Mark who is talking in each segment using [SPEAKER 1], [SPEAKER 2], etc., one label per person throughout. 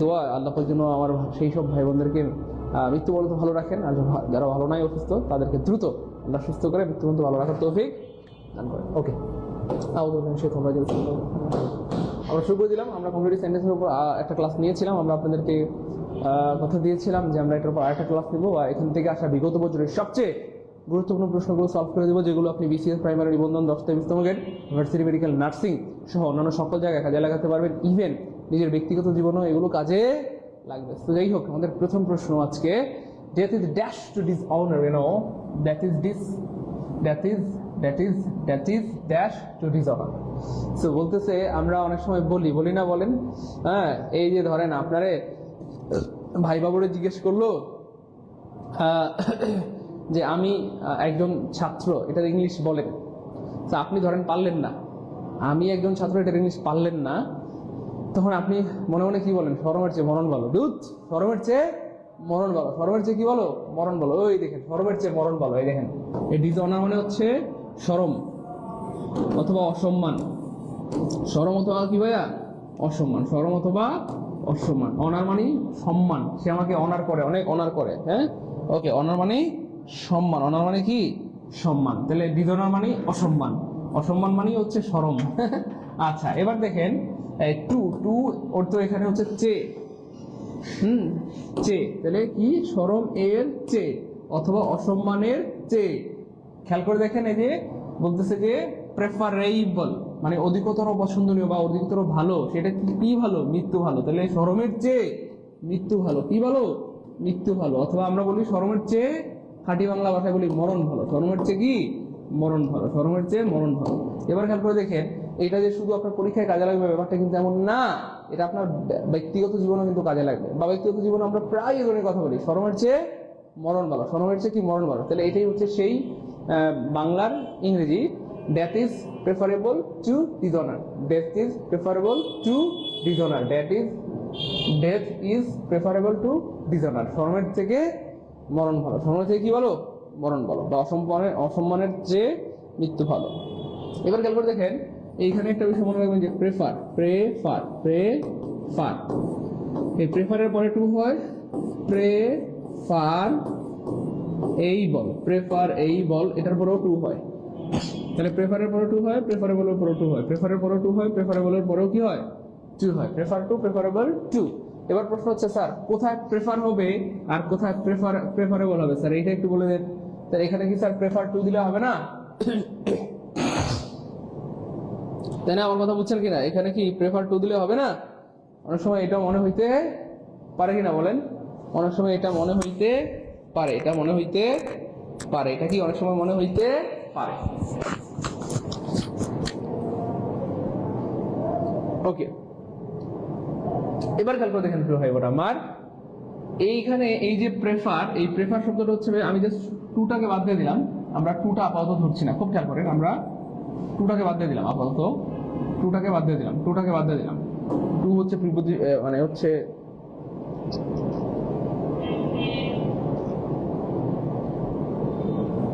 [SPEAKER 1] দোয়া আল্লাহ পাক যেন আমার সেই সব ভাই বোনদেরকে মৃত্যুবরণ ভালো রাখেন, আর যারা ভালো নাই অসুস্থ তাদেরকে দ্রুত আল্লাহ সুস্থ করে মৃত্যুবরণ ভালো রাখার তৌফিক দান করেন। ওকে, আমরা শুরু করে দিলাম। আমরা কম্পিউটার সেন্টেন্সের উপর একটা ক্লাস নিয়েছিলাম। আমরা আপনাদেরকে কথা দিয়েছিলাম যে আমরা এটার উপর আরেকটা ক্লাস নেবো, এখান থেকে আসা বিগত বছরের সবচেয়ে গুরুত্বপূর্ণ প্রশ্নগুলো সলভ করে দেবো, যেগুলো আপনি বিসিএস প্রাইমারি নিবন্ধন 10টা 20তম গ্রেড ভার্সিটি মেডিকেল নার্সিং সহ অন্যান্য সকল জায়গায় কাজে লাগাতে পারবেন। ইভেন নিজের ব্যক্তিগত জীবনেও এগুলো কাজে লাগবে। তো যাই হোক, আমাদের প্রথম প্রশ্ন আজকে, death is dash two dishonour, that is dash two dishonour. So বলতেছে, আমরা অনেক সময় বলি না বলেন, হ্যাঁ, এই যে ধরেন আপনারে ভাই বাবুরে জিজ্ঞেস করলো যে আমি একজন ছাত্র, এটার ইংলিশ বলেন। তো আপনি ধরেন পারলেন না, আমি একজন ছাত্র, এটার ইংলিশ পারলেন না, তখন আপনি মনে মনে কি বলেন? শরমের চেয়ে মরণ বলো। দুধ, শরমের চেয়ে মরণ বলো। শরমের চেয়ে কি বলো? মরণ বলো। ওই দেখেন, শরমের চেয়ে মরণ বলো। এই দেখেন, এই ডিসঅনার মানে হচ্ছে শরম অথবা অসম্মান। শরম অথবা কি ভাইয়া? অসম্মান। শরম অথবা অসম্মান। অনার মানে সম্মান, সে আমাকে অনার করে, অনেক অনার করে। হ্যাঁ, ওকে, অনার মানে সম্মান, অনার মানে কি? সম্মান। তাহলে ডিসঅনার মানে অসম্মান, অসম্মান মানে হচ্ছে শরম। আচ্ছা, এবার দেখেন টু ওর তো এখানে হচ্ছে চে, চে, তাহলে কি? শরম এর চে অথবা অসম্মানের চে। খেয়াল করে দেখেন, এই যে বলতেছে যে প্রেফারেবল মানে অধিকতর পছন্দনীয় বা অধিকতর ভালো, সেটা কি ভালো? মৃত্যু ভালো। তাহলে শরমের চেয়ে মৃত্যু ভালো। কি ভালো? মৃত্যু ভালো। অথবা আমরা বলি শরমের চেয়ে, খাঁটি বাংলা ভাষায় বলি মরণ ভালো। শরমের চেয়ে কি? মরণ ভালো। শরমের চেয়ে মরণ ভালো। এবার খেয়াল করে দেখেন, এটা যে শুধু আপনার পরীক্ষায় কাজে লাগবে ব্যাপারটা কিন্তু এমন না, এটা আপনার ব্যক্তিগত জীবনে কিন্তু কাজে লাগবে। বা ব্যক্তিগত জীবনে আমরা প্রায় এই ধরনের কথা বলি, শরমের চেয়ে মরণ ভালো, শরমের চেয়ে কি? মরণ ভালো। তাহলে এটাই হচ্ছে সেই বাংলার ইংরেজি, death is preferable to dishonour. Death is preferable to dishonour. Death is preferable to dishonour. শরমের থেকে মরণ ভালো। শরমের থেকে কি ভালো? মরণ ভালো। বা অসম্মানের চেয়ে মৃত্যু ভালো। এবার খেয়াল করে দেখেন, এইখানে একটা বিষয় মনে রাখবেন যে প্রেফার, এই প্রেফারের পরে টু হয়, প্রেফার এই বল, প্রেফার এই বল, এটার পরেও টু হয়। তাহলে প্রেফারের পরে টু হয়, প্রেফারেবলের পরেও টু হয়, প্রেফারের পরেও টু হয়, প্রেফারেবলের পরেও কি হয়? টু হয়। Prefer to, preferable two. এবার প্রশ্ন হচ্ছে, স্যার কোথায় প্রেফার হবে আর কোথায় প্রেফারেবল হবে? স্যার এইটা একটু বলে দেন। তাহলে এখানে কি স্যার প্রেফার টু দিলে হবে না? তাই না? আমার কথা বুঝছেন কিনা? এখানে কি প্রেফার টু দিলে হবে না? অনেক সময় এটা মনে হইতে পারে কিনা বলেন? অনেক সময় এটা মনে হইতে পারে, এটা মনে হইতে পারে, এটা কি অনেক সময় মনে হইতে পারে। ওকে, এবার খেয়াল করে দেখেন প্রিয় ভাই বোন আমার, এইখানে এই যে প্রেফার, এই প্রেফার শব্দটা হচ্ছে, আমি জাস্ট টুটাকে বাদ দিয়ে দিলাম। আমরা টুটা আপাতত ধরছি না, খুব খেয়াল করেন, আমরা টুটাকে বাদ দিয়ে দিলাম আপাতত, টুটাকে বাদ দিয়ে দিলাম। টু হচ্ছে মানে হচ্ছে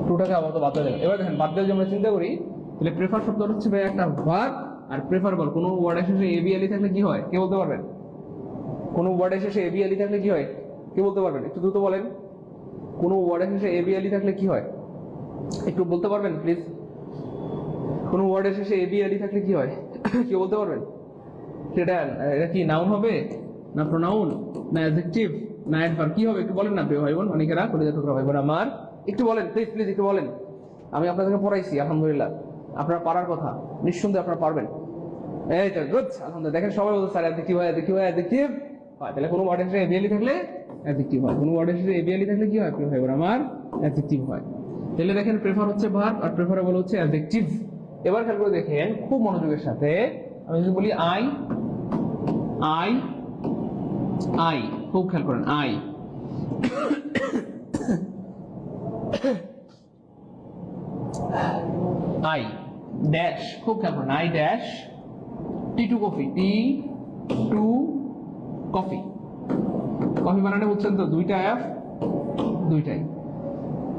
[SPEAKER 1] টুটাকে আপাতত বাদ দিয়ে দিলাম। এবার দেখেন, বাদ দিয়ে যদি আমরা চিন্তা করি, তাহলে প্রেফার শব্দটা হচ্ছে একটা ভার্ব, আর প্রেফারেবল কোনো ওয়ার্ডের শেষে এবিএলি থাকলে কি হয়? কে বলতে পারবেন? কোনো ওয়ার্ডের শেষে এবিএলি থাকলে কি হয়? কে বলতে পারবেন? একটু দ্রুত বলেন, কোনো ওয়ার্ডের শেষে এবিএলি থাকলে কি হয়? একটু বলতে পারবেন প্লিজ? কোনো ওয়ার্ডের শেষে এবিএলি থাকলে কি হয়? কে বলতে পারবেন? সেটা এটা কি নাউন হবে না প্রোনাউন না অ্যাডজেক্টিভ না অ্যাডভার্ব? কি হবে একটু বলেন না প্রিয় ভাই বোন, অনেকেরা কলেজের ছোট ভাই বোন আমার, একটু বলেন প্লিজ একটু বলেন। আমি আপনাদেরকে পড়াইছি আলহামদুলিল্লাহ, আপনারা পারার কথা, নিঃসন্দেহে আপনারা পারবেন। এই তো গুড, আলহামদুলিল্লাহ। দেখেন সবাই বলতে স্যার অ্যাডজেক্টিভ হয়, অ্যাডজেক্টিভ হয়। তাহলে কোনো ওয়ার্ডের শেষে এবিএলি থাকলে অ্যাডজেক্টিভ হয়, কোনো ওয়ার্ডের শেষে এবিএলি থাকলে কি হয় প্রিয় ভাই বোন আমার? অ্যাডজেক্টিভ হয়। তাহলে দেখেন, প্রেফার হচ্ছে ভার্ব আর প্রেফারেবল হচ্ছে অ্যাডজেক্টিভ। এবার খেয়াল করে দেখেন খুব মনোযোগের সাথে, আমি যদি বলি আই, খুব খেয়াল করেন, আই ড্যাশ, খুব খেয়াল করেন, I dash T to coffee, coffee বানানো বুঝছেন তো? দুইটা এফ, দুইটাই।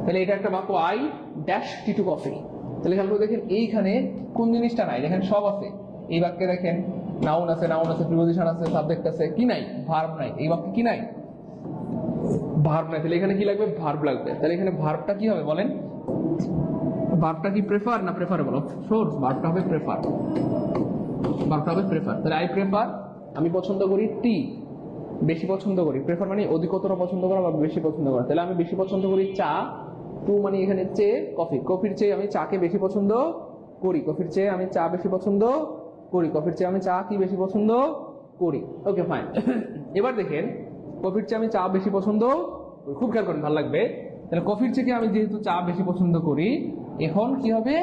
[SPEAKER 1] তাহলে এটা একটা বাক্য, I dash T to coffee. তাহলে খেয়াল করে দেখেন, এইখানে কোন জিনিসটা নাই? দেখেন সব আছে এই বাক্যে। দেখেন নাউন আছে, প্রিপজিশন আছে, সাবজেক্ট আছে, কি নাই? ভার্ব নাই। এই বাক্যে কি নাই? ভার্ব নাই। তাহলে এখানে কি লাগবে? ভার্ব লাগবে। তাহলে এখানে ভার্বটা কি হবে বলেন? ভার্বটা কি প্রেফার না প্রেফারেবল? সোর্স ভার্বটা হবে প্রেফার। ভার্বটা হবে প্রেফার। তাহলে আই প্রেফার, আমি পছন্দ করি টি, বেশি পছন্দ করি। প্রেফার মানে অধিকতর পছন্দ করা বা বেশি পছন্দ করা। তাহলে আমি বেশি পছন্দ করি চা। টু মানে এখানে চেয়ে কফি, কফির চেয়ে আমি চাকে বেশি পছন্দ করি। কফির চেয়ে আমি চা বেশি পছন্দ করি। কফির চেয়ে আমি চা কি বেশি পছন্দ করি। Okay fine. এবার দেখেন, কফির চেয়ে আমি চা বেশি পছন্দ করি। খুব খেয়াল করেন, ভালো লাগবে। তাহলে কফির চেয়ে আমি যেহেতু চা বেশি পছন্দ করি, এখন কি হবে?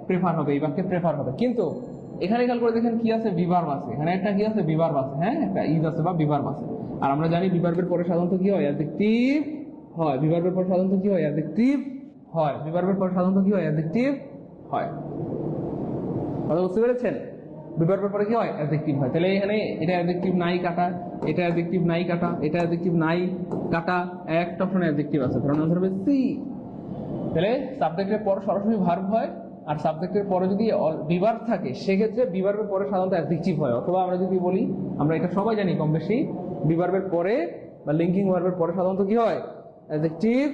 [SPEAKER 1] প্রেফার হবে। এই বাক্যে প্রেফার হবে। কিন্তু এখানে খেয়াল করে দেখেন কি আছে? বিভার্ব আছে। এখানে একটা কি আছে? বিভার্ব আছে। হ্যাঁ, একটা ইজ আছে বা বিভার্ব আছে। আর আমরা জানি বিভার্বের পরে সাধারণত কি হয়? অ্যাডজেক্টিভ হয়। বিভার্বের পরে সাধারণত কি হয়? অ্যাডজেক্টিভ হয়। বিভার্বের পরে সাধারণত কি হয়? অ্যাডজেক্টিভ হয়। কথা বুঝতে পেরেছেন? বিভার্বের পরে কি হয়? অ্যাডজেক্টিভ হয়। তাহলে এখানে এটা অ্যাডজেক্টিভ নাই কাটা, এটা অ্যাডজেক্টিভ নাই কাটা, এটা অ্যাডজেক্টিভ নাই কাটা, একটা অপশনে অ্যাডজেক্টিভ আছে। ধরুন আনসার হবে সি। তাহলে সাবজেক্টের পর সরাসরি ভার্ব হয়, আর সাবজেক্টের পরে যদি বিভার্ব থাকে সেক্ষেত্রে বিভার্বের পরে সাধারণত অ্যাডজেক্টিভ হয়। অথবা আমরা যদি বলি, আমরা এটা সবাই জানি কম বেশি, বিভার্বের পরে বা লিঙ্কিং ভার্বের পরে সাধারণত কি হয়? অ্যাডজেক্টিভ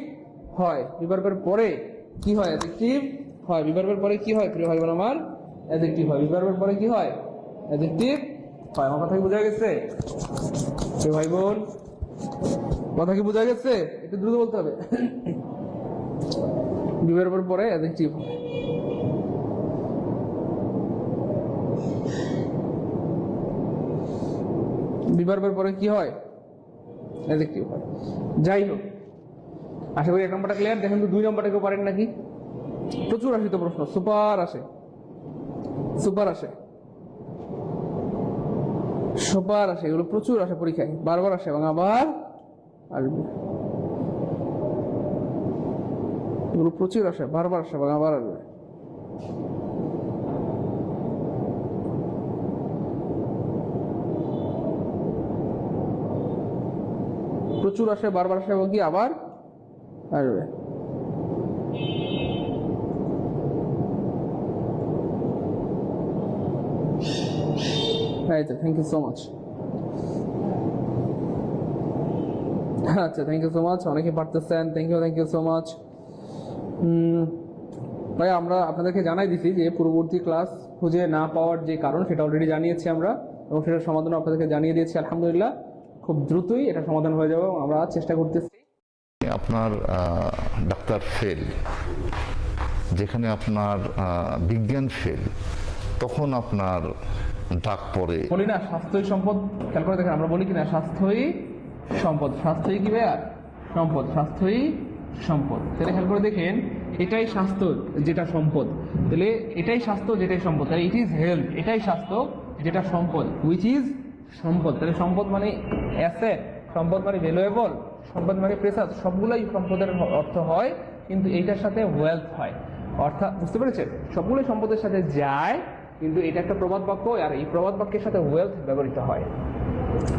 [SPEAKER 1] হয়। বিভার্বের পরে কি হয়? অ্যাডজেক্টিভ হয়। বিভার্বের পরে কি হয় প্রিয় ভাই বোন আমার? অ্যাডজেক্টিভ হয়। বিভার্বের পরে কি হয়? অ্যাডজেক্টিভ হয়। আমার কথা কি বোঝা গেছে প্রিয় ভাই বোন? কথা কি বোঝা গেছে? একটু দ্রুত বলতে হবে। বিভার্বের পরে অ্যাডজেক্টিভ হয়। বিভার্বের পরে কি হয়? অ্যাডজেক্টিভ হয়। যাই হোক, আশা করি 1 নম্বরটা ক্লিয়ার। দেখেন তো 2 নম্বরটা কেউ পারেন নাকি? প্রচুর আসে তো প্রশ্ন, সুপার আসে, সুপার আসে, সুপার আসে, এগুলো প্রচুর আসে পরীক্ষায়, বারবার আসে এবং আবার আসবে। এগুলো প্রচুর আসে, বারবার আসে এবং আবার আসবে। প্রচুর আসে, বারবার আসে এবং কি আবার আসবে। আচ্ছা, থ্যাংক ইউ সো মাচ। আচ্ছা, থ্যাংক ইউ সো মাচ। অনেকে পারতেছেন, থ্যাংক ইউ সো মাচ। ভাই আমরা আপনাদেরকে জানাই দিছি যে পূর্ববর্তী ক্লাস খুঁজে না পাওয়ার যে কারণ সেটা অলরেডি জানিয়েছি আমরা, এবং সেটার সমাধান আপনাদেরকে জানিয়ে দিয়েছি। আলহামদুলিল্লাহ, খুব দ্রুতই এটা সমাধান হয়ে যাবে, আমরা চেষ্টা করতেছি।
[SPEAKER 2] আপনার ডাক্তার ফেল, যেখানে আপনার বিজ্ঞান ফেল, তখন আপনার ডাক পড়ে।
[SPEAKER 1] বলি না স্বাস্থ্যই সম্পদ, খেয়াল করে দেখেন আমরা বলি কিনা স্বাস্থ্যই সম্পদ। স্বাস্থ্যই কি ভাইয়া? সম্পদ। স্বাস্থ্যই সম্পদ। তাহলে খেয়াল করে দেখেন, এটাই স্বাস্থ্য যেটা সম্পদ। তাহলে এটাই স্বাস্থ্য যেটাই সম্পদ। তাহলে ইট ইজ হেলথ, এটাই স্বাস্থ্য যেটা সম্পদ, হুইচ ইজ সম্পদ। তাহলে সম্পদ মানে অ্যাসেট, সম্পদ মানে ভ্যালুয়েবল, সম্পদ মানে প্রেসাস, সবগুলোই সম্পদের অর্থ হয়, কিন্তু এইটার সাথে ওয়েলথ হয়। অর্থাৎ বুঝতে পেরেছেন, সবগুলোই সম্পদের সাথে যায়, কিন্তু এটা একটা প্রবাদ বাক্য, আর এই প্রবাদ বাক্যের সাথে ওয়েলথ ব্যবহৃত হয়।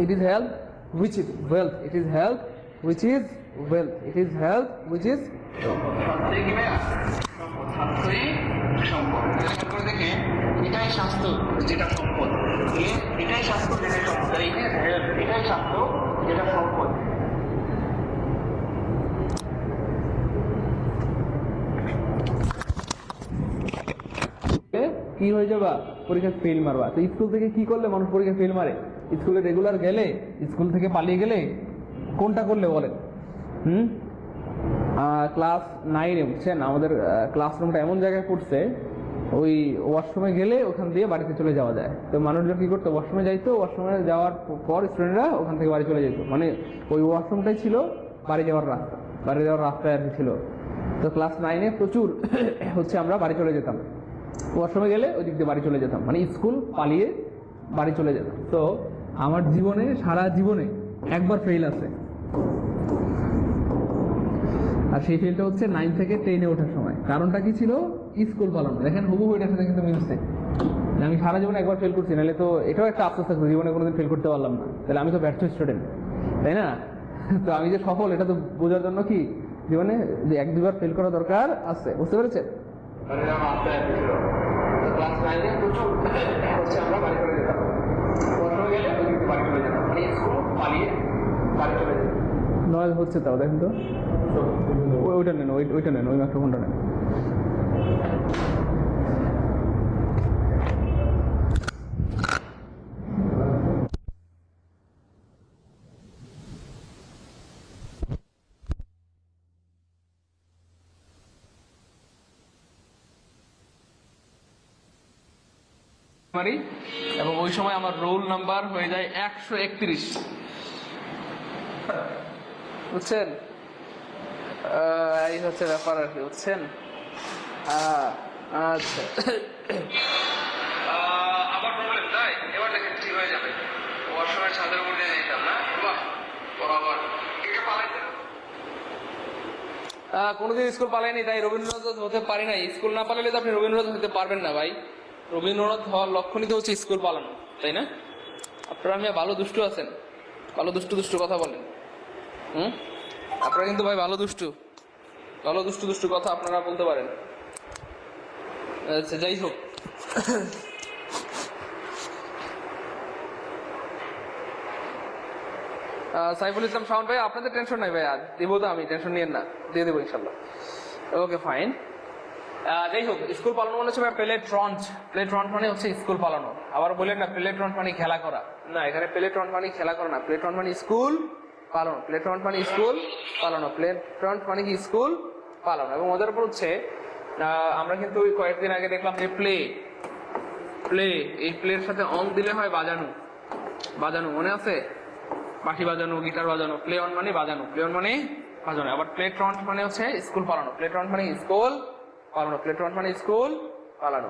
[SPEAKER 1] It is health which is wealth, it is health which is wealth, it is health which is সম্পদ। দেখেন, এটাই স্বাস্থ্য যেটা সম্পদ, এটাই স্বাস্থ্য যেটা সম্পদ, এটাই স্বাস্থ্য যেটা সম্পদ। কি হয়ে যাবা? পরীক্ষা ফেল মারবা। তো স্কুল থেকে কি করলে মানুষ পরীক্ষা ফেল মারে? স্কুলে রেগুলার গেলে, স্কুল থেকে পালিয়ে গেলে, কোনটা করলে বলেন? ক্লাস 9-এ বুঝছেন, আমাদের ক্লাসরুমটা এমন জায়গায় পড়ছে, ওই ওয়াশরুমে গেলে ওখান দিয়ে বাড়িতে চলে যাওয়া যায়। তো মানুষজন কি করতো? ওয়াশরুমে যাইতো, ওয়াশরুমে যাওয়ার পর স্টুডেন্টরা ওখান থেকে বাড়ি চলে যেত। মানে ওই ওয়াশরুমটাই ছিল বাড়ি যাওয়ার রাস্তা, বাড়ি যাওয়ার রাস্তায় আর কি ছিল। তো ক্লাস 9-এ প্রচুর হচ্ছে আমরা বাড়ি চলে যেতাম, ওয়াশরুমে গেলে ওই দিক দিয়ে বাড়ি চলে যেতাম, মানে স্কুল পালিয়ে বাড়ি চলে যেতাম। তো আমার জীবনে, সারা জীবনে একবার ফেল আছে, আর সেই ফেলটা হচ্ছে 9 থেকে 10-এ ওঠার সময়। কারণটা কি ছিল? স্কুল পালানো। দেখেন হুবহু এটার সাথে কিন্তু মিলছে। আমি সারা জীবনে একবার ফেল করছি, নাহলে তো এটাও একটা আফসোস থাকবে, জীবনে কোনোদিন ফেল করতে পারলাম না, তাহলে আমি তো ব্যর্থ স্টুডেন্ট, তাই না? তো আমি যে সফল, এটা তো বোঝার জন্য কি জীবনে যে 1-2বার ফেল করা দরকার আছে। বুঝতে পেরেছেন? ক্লাস 9-এ প্রচুর হচ্ছে আমরা বাড়ি করে যেতাম। নয়েজ হচ্ছে তাও দেখেন তো, ওইটা নেন, ওইটা নেন, ওই মাইক্রোফোনটা নেন। এবং ওই সময় আমার রোল নাম্বার হয়ে যায় 131, বুঝছেন? এই হচ্ছে ব্যাপার আর কি, বুঝছেন? আচ্ছা, আবার প্রবলেম তাই? এবার দেখেন ঠিক হয়ে যাবে। ওর সময় ছাদের উপর দিয়ে দিতাম না, বাহ বরাবর এটা পালাইতে কোনোদিন স্কুল পালাইনি, তাই রবীন্দ্রনাথ হতে পারি নাই। স্কুল না পালালে তো আপনি রবীন্দ্রনাথ হতে পারবেন না ভাই। রবীন্দ্রনাথ হওয়ার লক্ষণই তো হচ্ছে স্কুল পালানো, তাই না? আপনারা আমি ভালো দুষ্টু আছেন, ভালো দুষ্টু দুষ্টু কথা বলেন। আপনারা কিন্তু ভাই ভালো দুষ্টু দুষ্টু কথা আপনারা বলতে পারেন। আচ্ছা, যাই হোক, সাইফুল ইসলাম শাওন ভাই, আপনাদের টেনশন নাই ভাই, আজ দেবো তো আমি, টেনশন নিয়েন না, দিয়ে দেবো ইনশাল্লাহ। Okay fine. যাই হোক, স্কুল পালানো মানে হচ্ছে প্লেট্রন্ট মানে হচ্ছে স্কুল পালানো। আবার বললেন না প্লেট্রন্ট মানে খেলা করা, না, এখানে প্লেট্রন্ট মানে খেলা করা না, প্লেট্রন্ট মানে স্কুল পালানো, প্লেট্রন্ট মানে স্কুল পালানো, প্লেট্রন্ট মানে কি স্কুল পালানো। এবং ওদের উপর হচ্ছে আমরা কিন্তু কয়েকদিন আগে দেখলাম যে প্লে, এই প্লের সাথে অন দিলে হয় বাজানো, মনে আছে? বাঁশি বাজানো, গিটার বাজানো। প্লে অন মানে বাজানো, প্লে অন মানে বাজানো। আবার প্লেট্রন্ট মানে হচ্ছে স্কুল পালানো, প্লেট্রন্ট মানে স্কুল পালানো, প্লেট্রন্ট মানে স্কুল পালানো।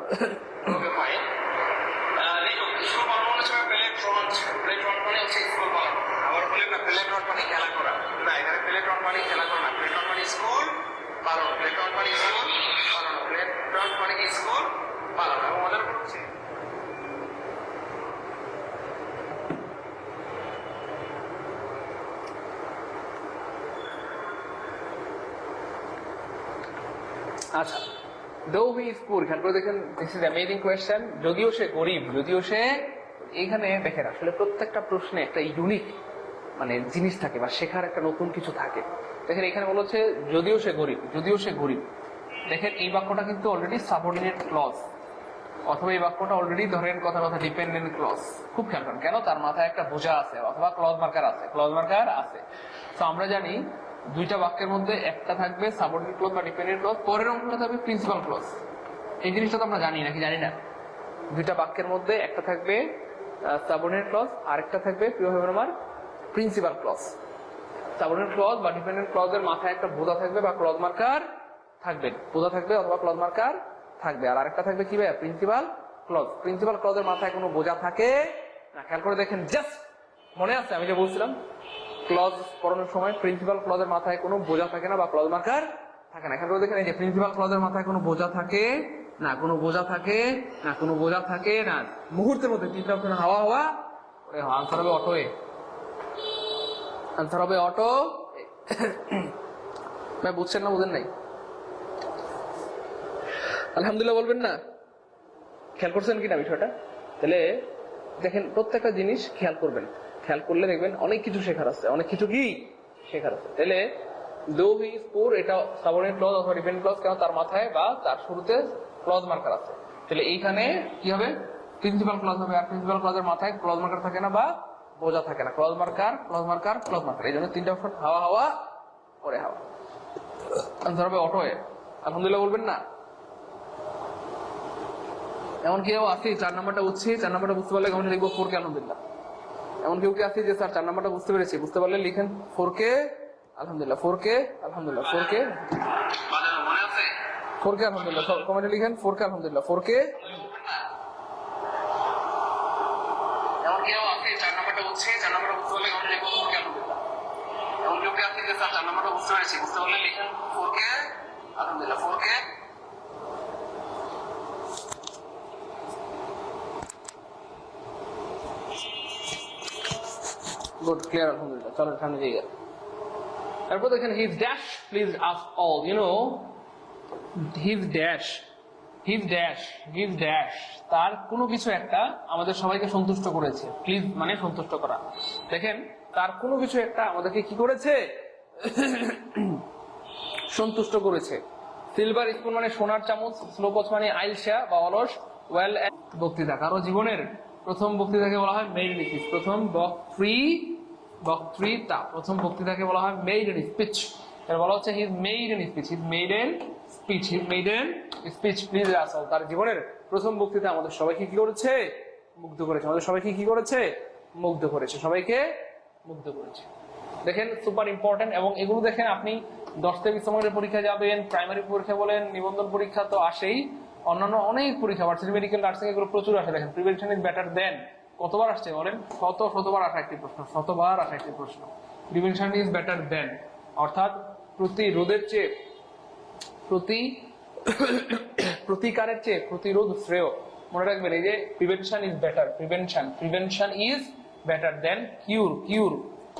[SPEAKER 1] Okay fine. স্কুল পালানো হচ্ছে প্লেট্রন্ট মানে হচ্ছে স্কুল পালানো। আবার বলে না প্লেট্রন্ট মানে খেলা করা, না, এখানে প্লেট্রন্ট মানে খেলা করা না, প্লেট্রন্ট মানে স্কুল পালানো, প্লেট্রন্ট মানে স্কুল পালানো, প্লেট্রন্ট মানে কি স্কুল পালানো। এবং মজার করছে আচ্ছা, দো হি ইজ পুর, খেয়াল করে দেখেন, দিস ইজ অ্যামেজিং কোয়েশ্চেন। যদিও সে গরিব, যদিও সে, এখানে দেখেন আসলে প্রত্যেকটা প্রশ্নে একটা ইউনিক মানে জিনিস থাকে বা শেখার একটা নতুন কিছু থাকে। দেখেন এখানে বলা হচ্ছে যদিও সে গরিব। দেখেন এই বাক্যটা কিন্তু অলরেডি সাবঅর্ডিনেট ক্লজ, অথবা এই বাক্যটা অলরেডি ধরেন কথা ডিপেন্ডেন্ট ক্লজ। খুব খেয়াল করেন, কেন? তার মাথায় একটা বোঝা আছে অথবা ক্লজ মার্কার আছে। তো আমরা জানি দুইটা বাক্যের মধ্যে একটা থাকবে সাবঅর্ডিনেট ক্লজ বা ডিপেন্ডেন্ট ক্লজ, পরের অংশটা থাকবে প্রিন্সিপাল ক্লজ। এই জিনিসটা তো আমরা জানি নাকি জানি না? দুইটা বাক্যের মধ্যে একটা থাকবে সাবঅর্ডিনেট ক্লজ, আরেকটা থাকবে প্রিয় ভাই আমার প্রিন্সিপাল ক্লজ। সাবঅর্ডিনেট ক্লজ বা ডিপেন্ডেন্ট ক্লজের মাথায় একটা বোঝা থাকবে বা ক্লজ মার্কার থাকবে, বোঝা থাকবে অথবা ক্লজ মার্কার থাকবে। আর আরেকটা থাকবে কি ভাই? Principal clause. প্রিন্সিপাল ক্লজের মাথায় কোনো বোঝা থাকে না। খেয়াল করে দেখেন, জাস্ট মনে আছে আমি যে বলছিলাম ক্লজ পড়ানোর সময় প্রিন্সিপাল ক্লজের মাথায় কোনো বোঝা থাকে না বা ক্লজ মার্কার থাকে না। খেয়াল করে দেখেন, এই যে প্রিন্সিপাল ক্লজের মাথায় কোনো বোঝা থাকে না, কোনো বোঝা থাকে না, কোনো বোঝা থাকে না। মুহূর্তের মধ্যে তিনটা অপশন হাওয়া, আনসার হবে অটো, আনসার হবে অটো। ভাই বুঝছেন না, বুঝেন নাই? আলহামদুলিল্লাহ বলবেন না? খেয়াল করছেন কিনা বিষয়টা? তাহলে দেখেন প্রত্যেকটা জিনিস খেয়াল করবেন, খেয়াল করলে দেখবেন অনেক কিছু শেখার আছে, অনেক কিছু কি শেখার আছে। তাহলে দো হি ইজ পুর, এটা সাবঅর্ডিনেট ক্লজ অথবা ডিপেন্ডেন্ট ক্লজ, কেন? তার মাথায় বা তার শুরুতে ক্লজ মার্কার আছে। তাহলে এইখানে কি হবে? প্রিন্সিপাল ক্লজ হবে। আর প্রিন্সিপাল ক্লজের মাথায় ক্লজ মার্কার থাকে না বা বোঝা থাকে না, ক্লজ মার্কার। এই জন্য তিনটা অপশন হাওয়া পরে হাওয়া, আনসার হবে অটো। আলহামদুলিল্লাহ বলবেন না? এমন কেউ আছে 4 নাম্বারটা বুঝছি, 4 নাম্বারটা বুঝতে পারলে কমেন্টে লিখবো 4K আলহামদুলিল্লাহ। এমন কেউ কি আছে যে স্যার 4 নাম্বারটা বুঝতে পেরেছি, বুঝতে পারলে লিখেন 4K আলহামদুলিল্লাহ, 4K আলহামদুলিল্লাহ, 4K মনে আছে, 4K আলহামদুলিল্লাহ, কমেন্টে লিখেন 4K আলহামদুলিল্লাহ, 4K। এমন কেউ আছে 4 নাম্বারটা বুঝছি, 4 নাম্বারটা বুঝতে পারলে কমেন্টে লিখবো 4K আলহামদুলিল্লাহ। এমন কেউ কি আছে যে স্যার 4 নাম্বারটা বুঝতে পেরেছি, বুঝতে পারলে লিখেন 4K আলহামদুলিল্লাহ, 4K। গুড, ক্লিয়ার আলহামদুলিল্লাহ। চলো সামনে যাই। তারপর দেখেন his dash please ask all, you know his dash তার কোনো কিছু একটা আমাদের সবাইকে সন্তুষ্ট করেছে। প্লিজ মানে সন্তুষ্ট করা, দেখেন তার কোনো কিছু একটা আমাদেরকে কি করেছে, সন্তুষ্ট করেছে। সিলভার স্পুন মানে সোনার চামচ, স্লোকোচ মানে আইলসা বা অলস, ওয়েল বক্তৃতা। কারো জীবনের প্রথম বক্তৃতাকে বলা হয় মেইডেন স্পিচ, প্রথম বক্তৃতা, প্রথম বক্তৃতাকে বলা হয় মেইডেন স্পিচ। এর বলা হচ্ছে his maiden speech, his maiden speech, his maiden speech. Please Russell তার জীবনের প্রথম বক্তৃতা আমাদের সবাইকে কি করেছে, মুগ্ধ করেছে। আমাদের সবাইকে কি করেছে, মুগ্ধ করেছে, সবাইকে মুগ্ধ করেছে। দেখেন সুপার ইম্পর্টেন্ট। এবং এগুলো দেখেন আপনি 10 থেকে 20 মার্কের পরীক্ষা যাবেন, প্রাইমারি পরীক্ষা বলেন, নিবন্ধন পরীক্ষা তো আসেই, অন্যান্য অনেক পরীক্ষা, ভার্সিটি মেডিকেল নার্সিং এগুলো প্রচুর আসে। দেখেন প্রিভেনশন ইজ বেটার দেন, কতবার আসছে বলেন, শতবার আসা একটি প্রশ্ন, শতবার আসা একটি প্রশ্ন। প্রিভেনশন ইজ বেটার দেন অর্থাৎ প্রতিরোধের চেয়ে প্রতিকারের চেয়ে প্রতিরোধ শ্রেয়। মনে রাখবেন এই যে prevention is better, prevention is better than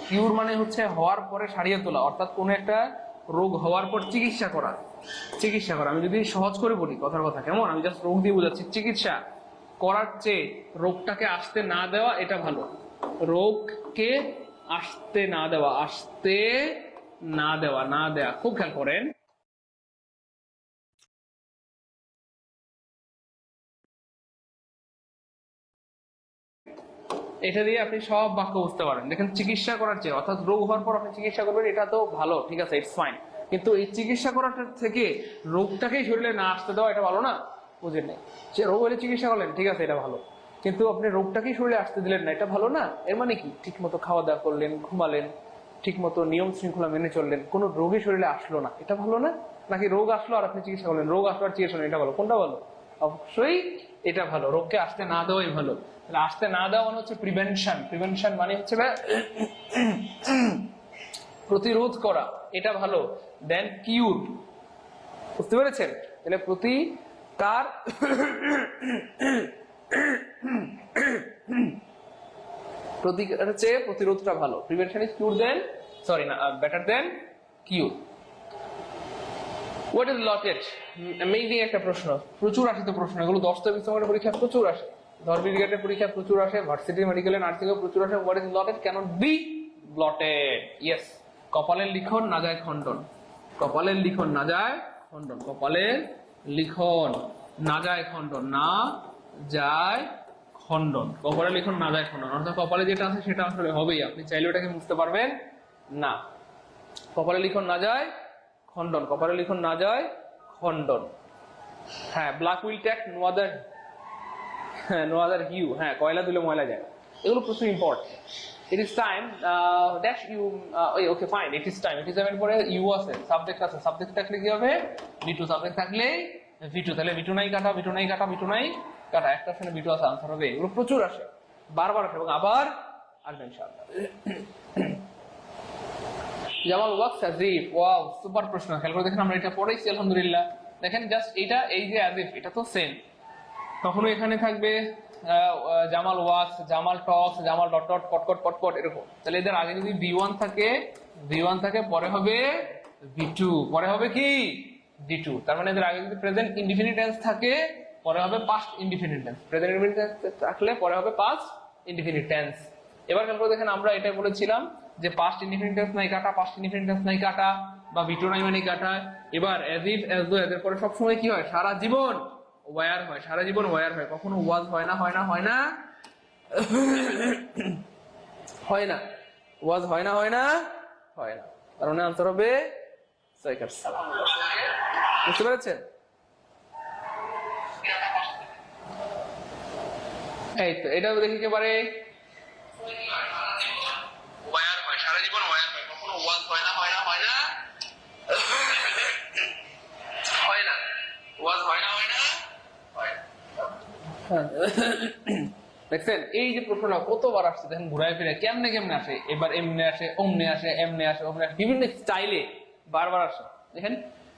[SPEAKER 1] cure মানে হচ্ছে হওয়ার পরে সারিয়ে তোলা, অর্থাৎ কোন একটা রোগ হওয়ার পর চিকিৎসা করা। আমি যদি সহজ করে বলি কথার কথা, কেমন, আমি জাস্ট রোগ দিয়ে বোঝাচ্ছি। চিকিৎসা করার চেয়ে রোগটাকে আসতে না দেওয়া এটা ভালো। রোগকে আসতে না দেওয়া, খুব খেয়াল করেন। এটা দিয়ে আপনি সব বাক্য বুঝতে পারেন। দেখেন চিকিৎসা করার চেয়ে, অর্থাৎ রোগ হওয়ার পর আপনি চিকিৎসা করবেন, এটা তো ভালো, ঠিক আছে, ইটস ফাইন। কিন্তু এই চিকিৎসা করার থেকে রোগটাকেই শরীরে না আসতে দেওয়া এটা ভালো না, বুঝেন নাই? সে রোগ হলে চিকিৎসা করলেন, ঠিক আছে, এটা ভালো, কিন্তু আপনি রোগটাকেই শরীরে আসতে দিলেন না, এটা ভালো না। এর মানে কি, ঠিক মতো খাওয়া দাওয়া করলেন, ঘুমালেন, ঠিক মতো নিয়ম শৃঙ্খলা মেনে চললেন, কোনো রোগী শরীরে আসলো না, এটা ভালো না? নাকি রোগ আসলো আর আপনি চিকিৎসা করলেন, রোগ আসলো আর চিকিৎসা করলেন, এটা ভালো? কোনটা ভালো? অবশ্যই এটা ভালো, রোগকে আসতে না দেওয়াই ভালো। আসতে না দেওয়া মানে হচ্ছে প্রিভেনশন মানে হচ্ছে প্রতিরোধ করা, এটা ভালো দেন কিউর। বুঝতে পেরেছেন? তাহলে প্রতিকার প্রতিকারের চেয়ে প্রতিরোধটা ভালো। Prevention is cure than, sorry না, better than cure. What is lotted? Amazing একটা প্রশ্ন, প্রচুর আসে তো প্রশ্ন, এগুলো 10 থেকে 20 মার্কের পরীক্ষা প্রচুর আসে, ধর্মবিজ্ঞানের পরীক্ষা প্রচুর আসে, ভার্সিটি মেডিকেল নার্সিং এ প্রচুর আসে। What is blotted? Cannot be blotted. Yes, কপালের লিখন না যায় খণ্ডন, কপালের লিখন না যায় খণ্ডন, কপালের লিখন না যায় খণ্ডন, না যায় খণ্ডন, কপালের লিখন না যায় খণ্ডন, অর্থাৎ কপালে যেটা আছে সেটা আসলে হবেই, আপনি চাইলে ওটাকে বুঝতে পারবেন না। কপালের লিখন না যায় খণ্ডন, কপালের লিখন না যায় খণ্ডন। হ্যাঁ, black will take no other hue, হ্যাঁ, কয়লা দিলে ময়লা যায়, এগুলো প্রচুর important. It is time dash you, okay fine, it is time, it is টাইমের পরে ইউ আছে, সাবজেক্ট আছে, সাবজেক্ট থাকলে কি হবে? V2, সাবজেক্ট থাকলে V2, তাহলে V2 নাই কাটা, V2 নাই কাটা, V2 নাই কাটা, একটা অপশনে V2 আছে, আনসার হবে। এগুলো প্রচুর আসে, বারবার আসে এবং আবার আসবে ইনশাআল্লাহ। Jamal works as if, wow, super প্রশ্ন, খেয়াল করে দেখেন, আমরা এটা পড়াইছি আলহামদুলিল্লাহ। দেখেন জাস্ট এটা, এই যে অ্যাজ ইফ, এটা তো সেম, কখনো এখানে থাকবে জামাল ওয়ার্কস, জামাল টক্স, জামাল ডট ডট কটকট পটপট এরকম। তাহলে এদের আগে যদি V1 থাকে, পরে হবে V2, পরে হবে কি V2। তার মানে এদের আগে যদি প্রেজেন্ট ইনডিফিনিট টেন্স থাকে, পরে হবে past indefinite tense, present indefinite tense থাকলে পরে হবে পাস্ট ইনডিফিনিট টেন্স। এবার খেয়াল করে দেখেন, আমরা এটা বলেছিলাম যে পাস্ট ইনডিফিনিট টেন্স নাই কাটা, পাস্ট ইনডিফিনিট টেন্স নাই কাটা, বা V2 নাই মানে কাটা। এবার অ্যাজ ইফ, অ্যাজ দো, এদের পরে সবসময় কি হয়? সারা জীবন ওয়ার হয়, সারা জীবন ওয়ার হয়, কখনো ওয়াজ হয় না, হয় না, হয় না, হয় না, ওয়াজ হয় না, হয় না, হয় না, কারণ আনসার হবে সাইকার সালাম। বুঝতে পেরেছেন? এই তো, এটাও দেখি একেবারে ওয়ার হয়, সারা জীবন ওয়ার হয়, কখনো ওয়াজ হয় না, হয় না, হয় না, হয় না, ওয়াজ হয় না, হয় না, হয় না। দেখছেন এই যে প্রশ্নটা কতবার আসছে, দেখেন ঘুরায় ফিরে কেমনে আসে, এবার এমনে আসে, অমনে আসে, এমনে আসে, অমনে আসে, বিভিন্ন স্টাইলে বারবার আসে। দেখেন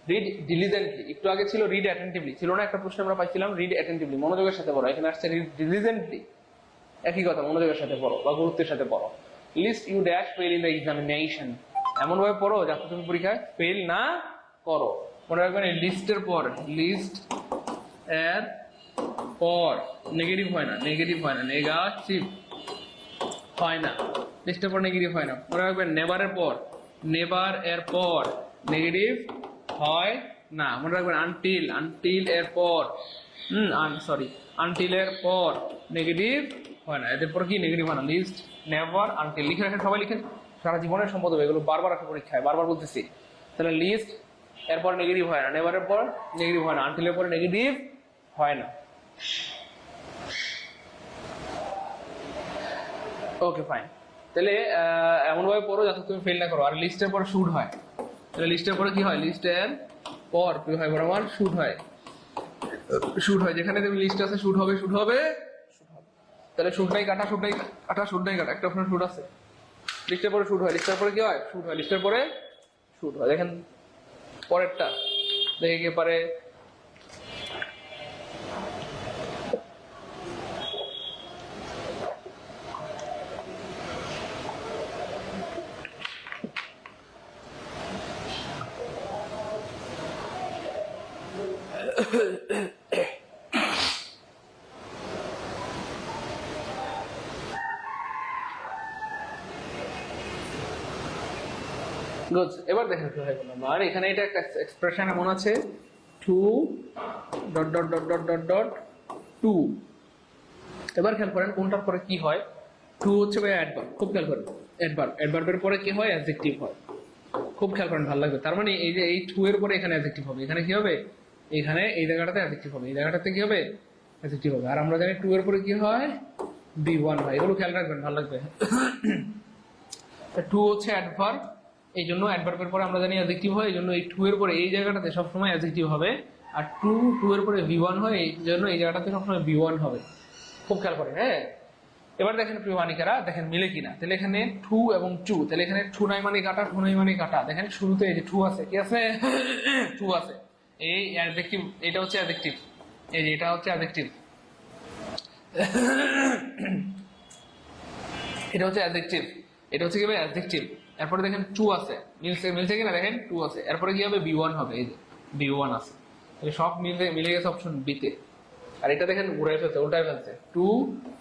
[SPEAKER 1] রিড ডিলিজেন্টলি, একটু আগে ছিল রিড অ্যাটেন্টিভলি, ছিল না একটা প্রশ্ন আমরা পাইছিলাম, রিড অ্যাটেন্টিভলি, মনোযোগের সাথে পড়ো, এখানে আসছে রিড ডিলিজেন্টলি, একই কথা, মনোযোগের সাথে পড়ো বা গুরুত্বের সাথে পড়ো। Lest you dash fail in the examination, এমন ভাবে পড়ো যাতে তুমি পরীক্ষায় ফেল না করো। মনে রাখবেন এই লিস্টের পর, লিস্ট এর পর নেগেটিভ হয় না, নেগেটিভ হয় না, নেগেটিভ হয় না, লিস্টের পর নেগেটিভ হয় না। মনে রাখবেন নেভারের পর, নেভার এর পর নেগেটিভ হয় না। মনে রাখবেন আনটিল, আনটিল এর পর আনটিল এর পর নেগেটিভ হয় না। এদের পর কি নেগেটিভ হয় না। লিস্ট, নেভার, আনটিল লিখে রাখেন, সবাই লিখেন, সারা জীবনের সম্পদ হবে এগুলো, বারবার আসে পরীক্ষায়, বারবার বলতেছি। তাহলে লিস্ট এরপর নেগেটিভ হয় না, নেভারের পর নেগেটিভ হয় না, আনটিলের পর নেগেটিভ হয় না। Okay fine. তাহলে এমন ভাবে পড়ো যাতে তুমি ফেল না করো। আর লিস্টের পর শুড হয়, তাহলে লিস্টের পরে কি হয়, লিস্টের পর কি হয় বরাবর শুড হয়, শুড হয়। যেখানে তুমি লিস্ট আছে শুড হবে, শুড হবে, শুড হবে। তাহলে শুড নাই কাটা, শুড নাই কাটা, শুড নাই কাটা, একটা অপশন শুড আছে। লিস্টের পরে শুড হয়, লিস্টের পরে কি হয়, শুড হয়, লিস্টের পরে শুড হয়। দেখেন পরেরটা দেখে গিয়ে পারে গুড। এবার দেখেন কি হয় বললাম, আর এখানে এটা একটা এক্সপ্রেশন এমন আছে, too dot dot dot dot dot dot to. এবার খেয়াল করেন কোনটার পরে কি হয়। টু হচ্ছে ভাই অ্যাডভার্ব, খুব খেয়াল করেন, অ্যাডভার্ব, অ্যাডভার্বের পরে কি হয়, অ্যাডজেক্টিভ হয়। খুব খেয়াল করেন, ভালো লাগবে। তার মানে এই যে এই টু এর পরে এখানে অ্যাডজেক্টিভ হবে, এখানে কি হবে, এখানে এই জায়গাটাতে অ্যাডজেক্টিভ হবে, এই জায়গাটাতে কি হবে, অ্যাডজেক্টিভ হবে। আর আমরা জানি টু এর পরে কি হয়, বি ওয়ান হয়। এগুলো খেয়াল রাখবেন, ভালো লাগবে। টু হচ্ছে অ্যাডভার্ব, এই জন্য অ্যাডভার্বের পরে আমরা জানি অ্যাডজেক্টিভ হয়, এই জন্য এই টু এর পরে এই জায়গাটাতে সবসময় অ্যাডজেক্টিভ হবে। আর টু এর পরে ভি ওয়ান হয়, এই জন্য এই জায়গাটাতে সবসময় বি ওয়ান হবে। খুব খেয়াল করেন, হ্যাঁ। এবার দেখেন প্রিয় বানিকারা, দেখেন মিলে কিনা। তাহলে এখানে টু এবং টু, তাহলে এখানে টু নাই মানে কাটা, টু নাই মানে কাটা। দেখেন শুরুতে এই যে টু আছে, কি আছে, টু আছে। এই অ্যাডজেক্টিভ, এটা হচ্ছে অ্যাডজেক্টিভ, এই যে এটা হচ্ছে অ্যাডজেক্টিভ, এটা হচ্ছে অ্যাডজেক্টিভ, এটা হচ্ছে কি ভাই অ্যাডজেক্টিভ। এরপরে দেখেন টু আছে, মিলছে কিনা, দেখেন টু আছে। এরপরে কি হবে, বি ওয়ান হবে, এই যে বি ওয়ান আছে। তাহলে সব মিলে গেছে অপশন বিতে। আর এটা দেখেন ঘুরাই ফেলছে, উল্টাই ফেলছে, টু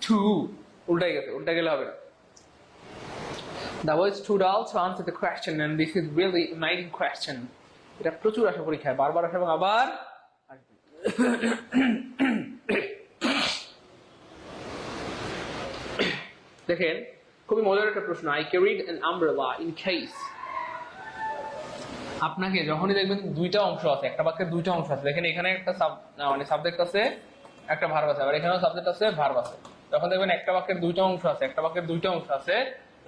[SPEAKER 1] টু উল্টাই গেছে, উল্টা গেলে হবে না। The boy stood out to answer the question and this is really uniting question. এটা প্রচুর আসে পরীক্ষায়, বারবার আসে এবং আবার আসবে। দেখেন খুবই মজার একটা প্রশ্ন, I carried an umbrella in case। আপনাকে যখনই দেখবেন দুইটা অংশ আছে, একটা বাক্যের দুইটা অংশ আছে, দেখেন এখানে একটা মানে সাবজেক্ট আছে, একটা ভার্ব আছে, আর এখানেও সাবজেক্ট আছে, ভার্ব আছে। যখন দেখবেন একটা বাক্যের দুইটা অংশ আছে, একটা বাক্যের দুইটা অংশ আছে,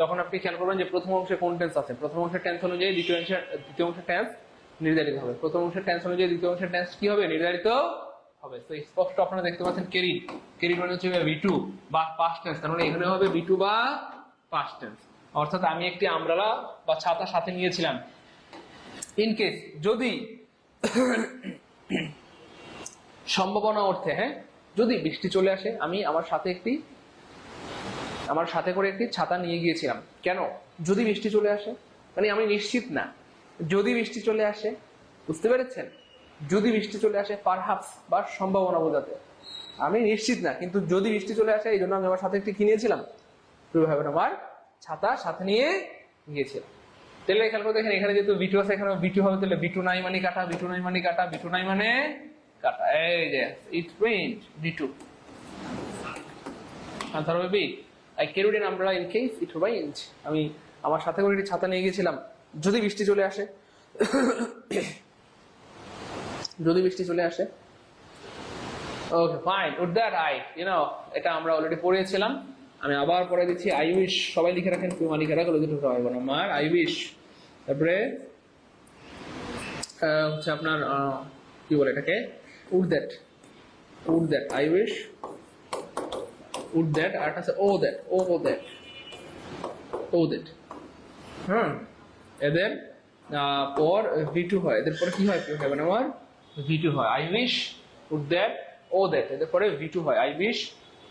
[SPEAKER 1] তখন আপনি খেয়াল করবেন যে প্রথম অংশে কোন টেন্স আছে। প্রথম অংশের টেন্স অনুযায়ী দ্বিতীয় অংশের টেন্স নির্ধারিত হবে। প্রথম অংশের টেন্স অনুযায়ী দ্বিতীয় অংশের টেন্স কি হবে, নির্ধারিত হবে। তো স্পষ্ট আপনারা দেখতে পাচ্ছেন ক্যারিড, ক্যারিড মানে হচ্ছে V2 বা পাস্ট টেন্স, তার মানে এখানে হবে V2 বা পাস্ট টেন্স। অর্থাৎ আমি একটি আমব্রেলা বা ছাতা সাথে নিয়েছিলাম, ইন কেস যদি সম্ভাবনা অর্থে, হ্যাঁ, যদি বৃষ্টি চলে আসে, আমি আমার সাথে করে একটি ছাতা নিয়ে গিয়েছিলাম। কেন, যদি বৃষ্টি চলে আসে, মানে আমি নিশ্চিত না, যদি বৃষ্টি চলে আসে, বুঝতে পেরেছেন, যদি বৃষ্টি চলে আসে, পারহাপস বা সম্ভাবনা বোঝাতে। আমি নিশ্চিত না, কিন্তু যদি বৃষ্টি চলে আসে, এই জন্য আমি আমার সাথে একটি কি নিয়েছিলাম, আমার ছাতা সাথে নিয়ে গিয়েছিলাম। তাহলে খেয়াল করে দেখেন, এখানে যেহেতু V2 আছে, এখানে V2 হবে, তাহলে V2 নাই মানে কাটা, V2 নাই মানে কাটা, V2 নাই মানে কাটা। এই যে it rained, V2 আনসার হবে B. I carried an umbrella in case it rained। আমি আমার সাথে করে একটি ছাতা নিয়ে গিয়েছিলাম যদি বৃষ্টি চলে আসে, যদি বৃষ্টি চলে আসে। Okay fine, would that I, এটা আমরা অলরেডি পড়েছিলাম, আমি আবার পড়ে দিচ্ছি। আই উইশ, সবাই লিখে রাখেন, তুমি লিখে রাখো, দুটো হবে না আমার। আই উইশ, তারপরে হচ্ছে আপনার কি বলে এটাকে, would that, would that, I wish, would that, আর আছে O that, O that, O that. হ্যাঁ, এদের পর V2 হয়, এদের পরে কি হয়, হবে না আমার V2 হয়। I wish, would that, O that, এদের পরে V2 হয়। I wish,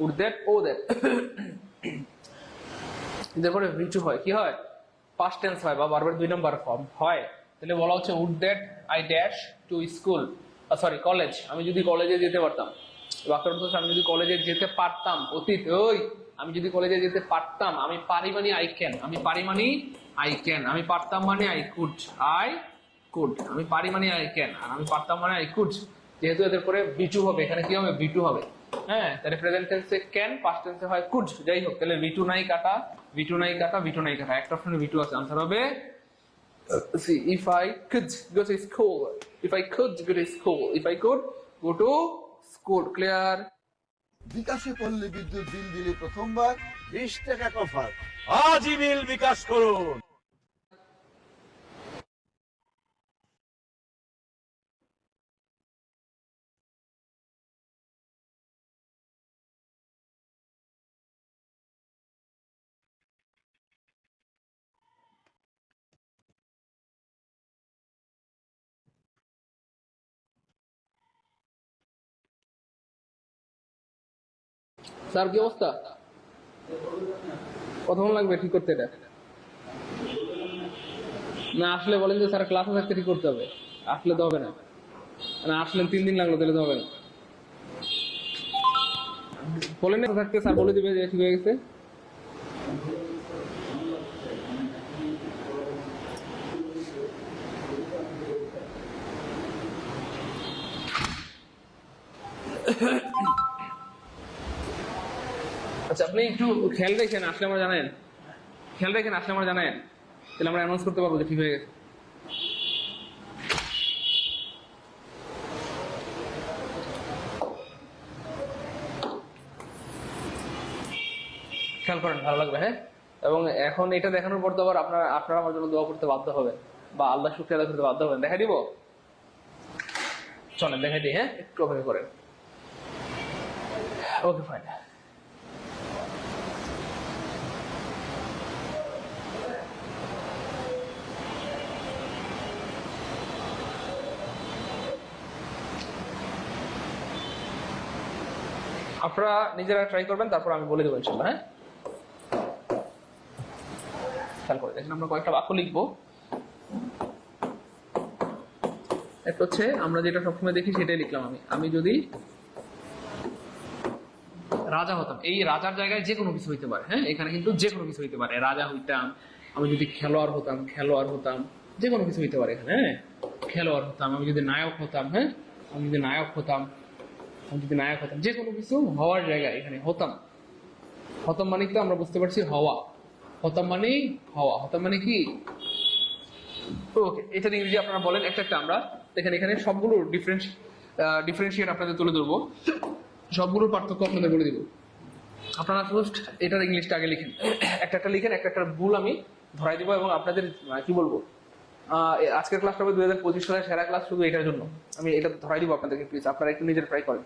[SPEAKER 1] would that, O that, এদের পরে V2 হয়, কি হয়, পাস্ট টেন্স হয় বা বারবার 2 নম্বর ফর্ম হয়। তাহলে বলা হচ্ছে would that I dash to school, sorry college, আমি যদি কলেজে যেতে পারতাম। বাক্যের অর্থ হচ্ছে আমি যদি কলেজে যেতে পারতাম, অতীত, ওই আমি যদি কলেজে যেতে পারতাম, আমি পারি মানে আই ক্যান, আমি পারি মানে আই ক্যান, আমি পারতাম মানে আই কুড, আমি পারি মানে আই ক্যান, আর আমি পারতাম মানে আই কুড। যেহেতু এদের পরে বিটু হবে, এখানে কি হবে, বিটু হবে। হ্যাঁ, তাহলে প্রেজেন্ট টেন্সে ক্যান, পাস্ট টেন্সে হয় কুড। যাই হোক, তাহলে বিটু নাই কাটা, বিটু নাই কাটা, বিটু নাই কাটা, একটা অপশনে বিটু আছে। আনসার হবে see, if I could go to school, if I could go to school, if I could go to school. Clear?
[SPEAKER 3] বিকাশে পল্লী বিদ্যুৎ বিল দিলে প্রথমবার 20 টাকা কফার।
[SPEAKER 4] আজই বিল বিকাশ করুন।
[SPEAKER 1] স্যার কি অবস্থা? কতক্ষণ লাগবে ঠিক করতে এটা? না আসলে বলেন যে স্যার ক্লাসে থাকতে ঠিক করতে হবে, আসলে তো হবে না। না আসলে 3 দিন লাগলো, তাহলে তো হবে না। বলেন না থাকতে, স্যার বলে দিবে যে ঠিক হয়ে গেছে। আচ্ছা, আপনি একটু খেয়াল রেখেন, আসলে আমরা জানেন, খেয়াল রেখেন, আসলে আমরা জানেন, তাহলে আমরা অ্যানাউন্স করতে পারবো যে ঠিক হয়ে গেছে। খেয়াল করেন, ভালো লাগবে। হ্যাঁ, এবং এখন এটা দেখানোর পর তো আবার আপনারা আমার জন্য দোয়া করতে বাধ্য হবেন বা আল্লাহ শুকরিয়া আদায় করতে বাধ্য হবেন। দেখাই দিব, চলেন দেখাই দিই। হ্যাঁ, একটু অপেক্ষা করেন। Okay fine. আপনারা নিজেরা ট্রাই করবেন, তারপর আমি বলে দেবো ইনশাল্লাহ। হ্যাঁ, খেয়াল করে দেখেন, আমরা কয়েকটা বাক্য লিখবো। একটা হচ্ছে আমরা যেটা সবসময় দেখি সেটাই লিখলাম। আমি যদি রাজা হতাম, এই রাজার জায়গায় যে কোনো কিছু হইতে পারে। হ্যাঁ, এখানে কিন্তু যে কোনো কিছু হইতে পারে। রাজা হইতাম, আমি যদি খেলোয়াড় হতাম, যে কোনো কিছু হইতে পারে এখানে। হ্যাঁ, খেলোয়াড় হতাম, আমি যদি নায়ক হতাম, হ্যাঁ, আমি যদি নায়ক হতাম, যে কোনো কিছু হওয়ার জায়গায় এখানে হতাম। হতাম মানে তো আমরা বুঝতে পারছি হওয়া, হতাম মানে হওয়া, হতাম মানে কি। ওকে, এটার ইংরেজি আপনারা বলেন একটা একটা। আমরা দেখেন এখানে সবগুলো ডিফারেন্সিয়েট আপনাদের তুলে ধরবো, সবগুলোর পার্থক্য আপনাদের বলে দিব। আপনারা ফার্স্ট এটার ইংলিশটা আগে লিখেন, একটা একটা লিখেন, একটা একটা ভুল আমি ধরাই দিব। এবং আপনাদের কি বলবো, আজকের ক্লাসটা হবে 2025 সালের সেরা ক্লাস শুধু এটার জন্য। আমি এটা ধরাই দিব আপনাদেরকে, প্লিজ আপনারা একটু নিজেরা ট্রাই করেন।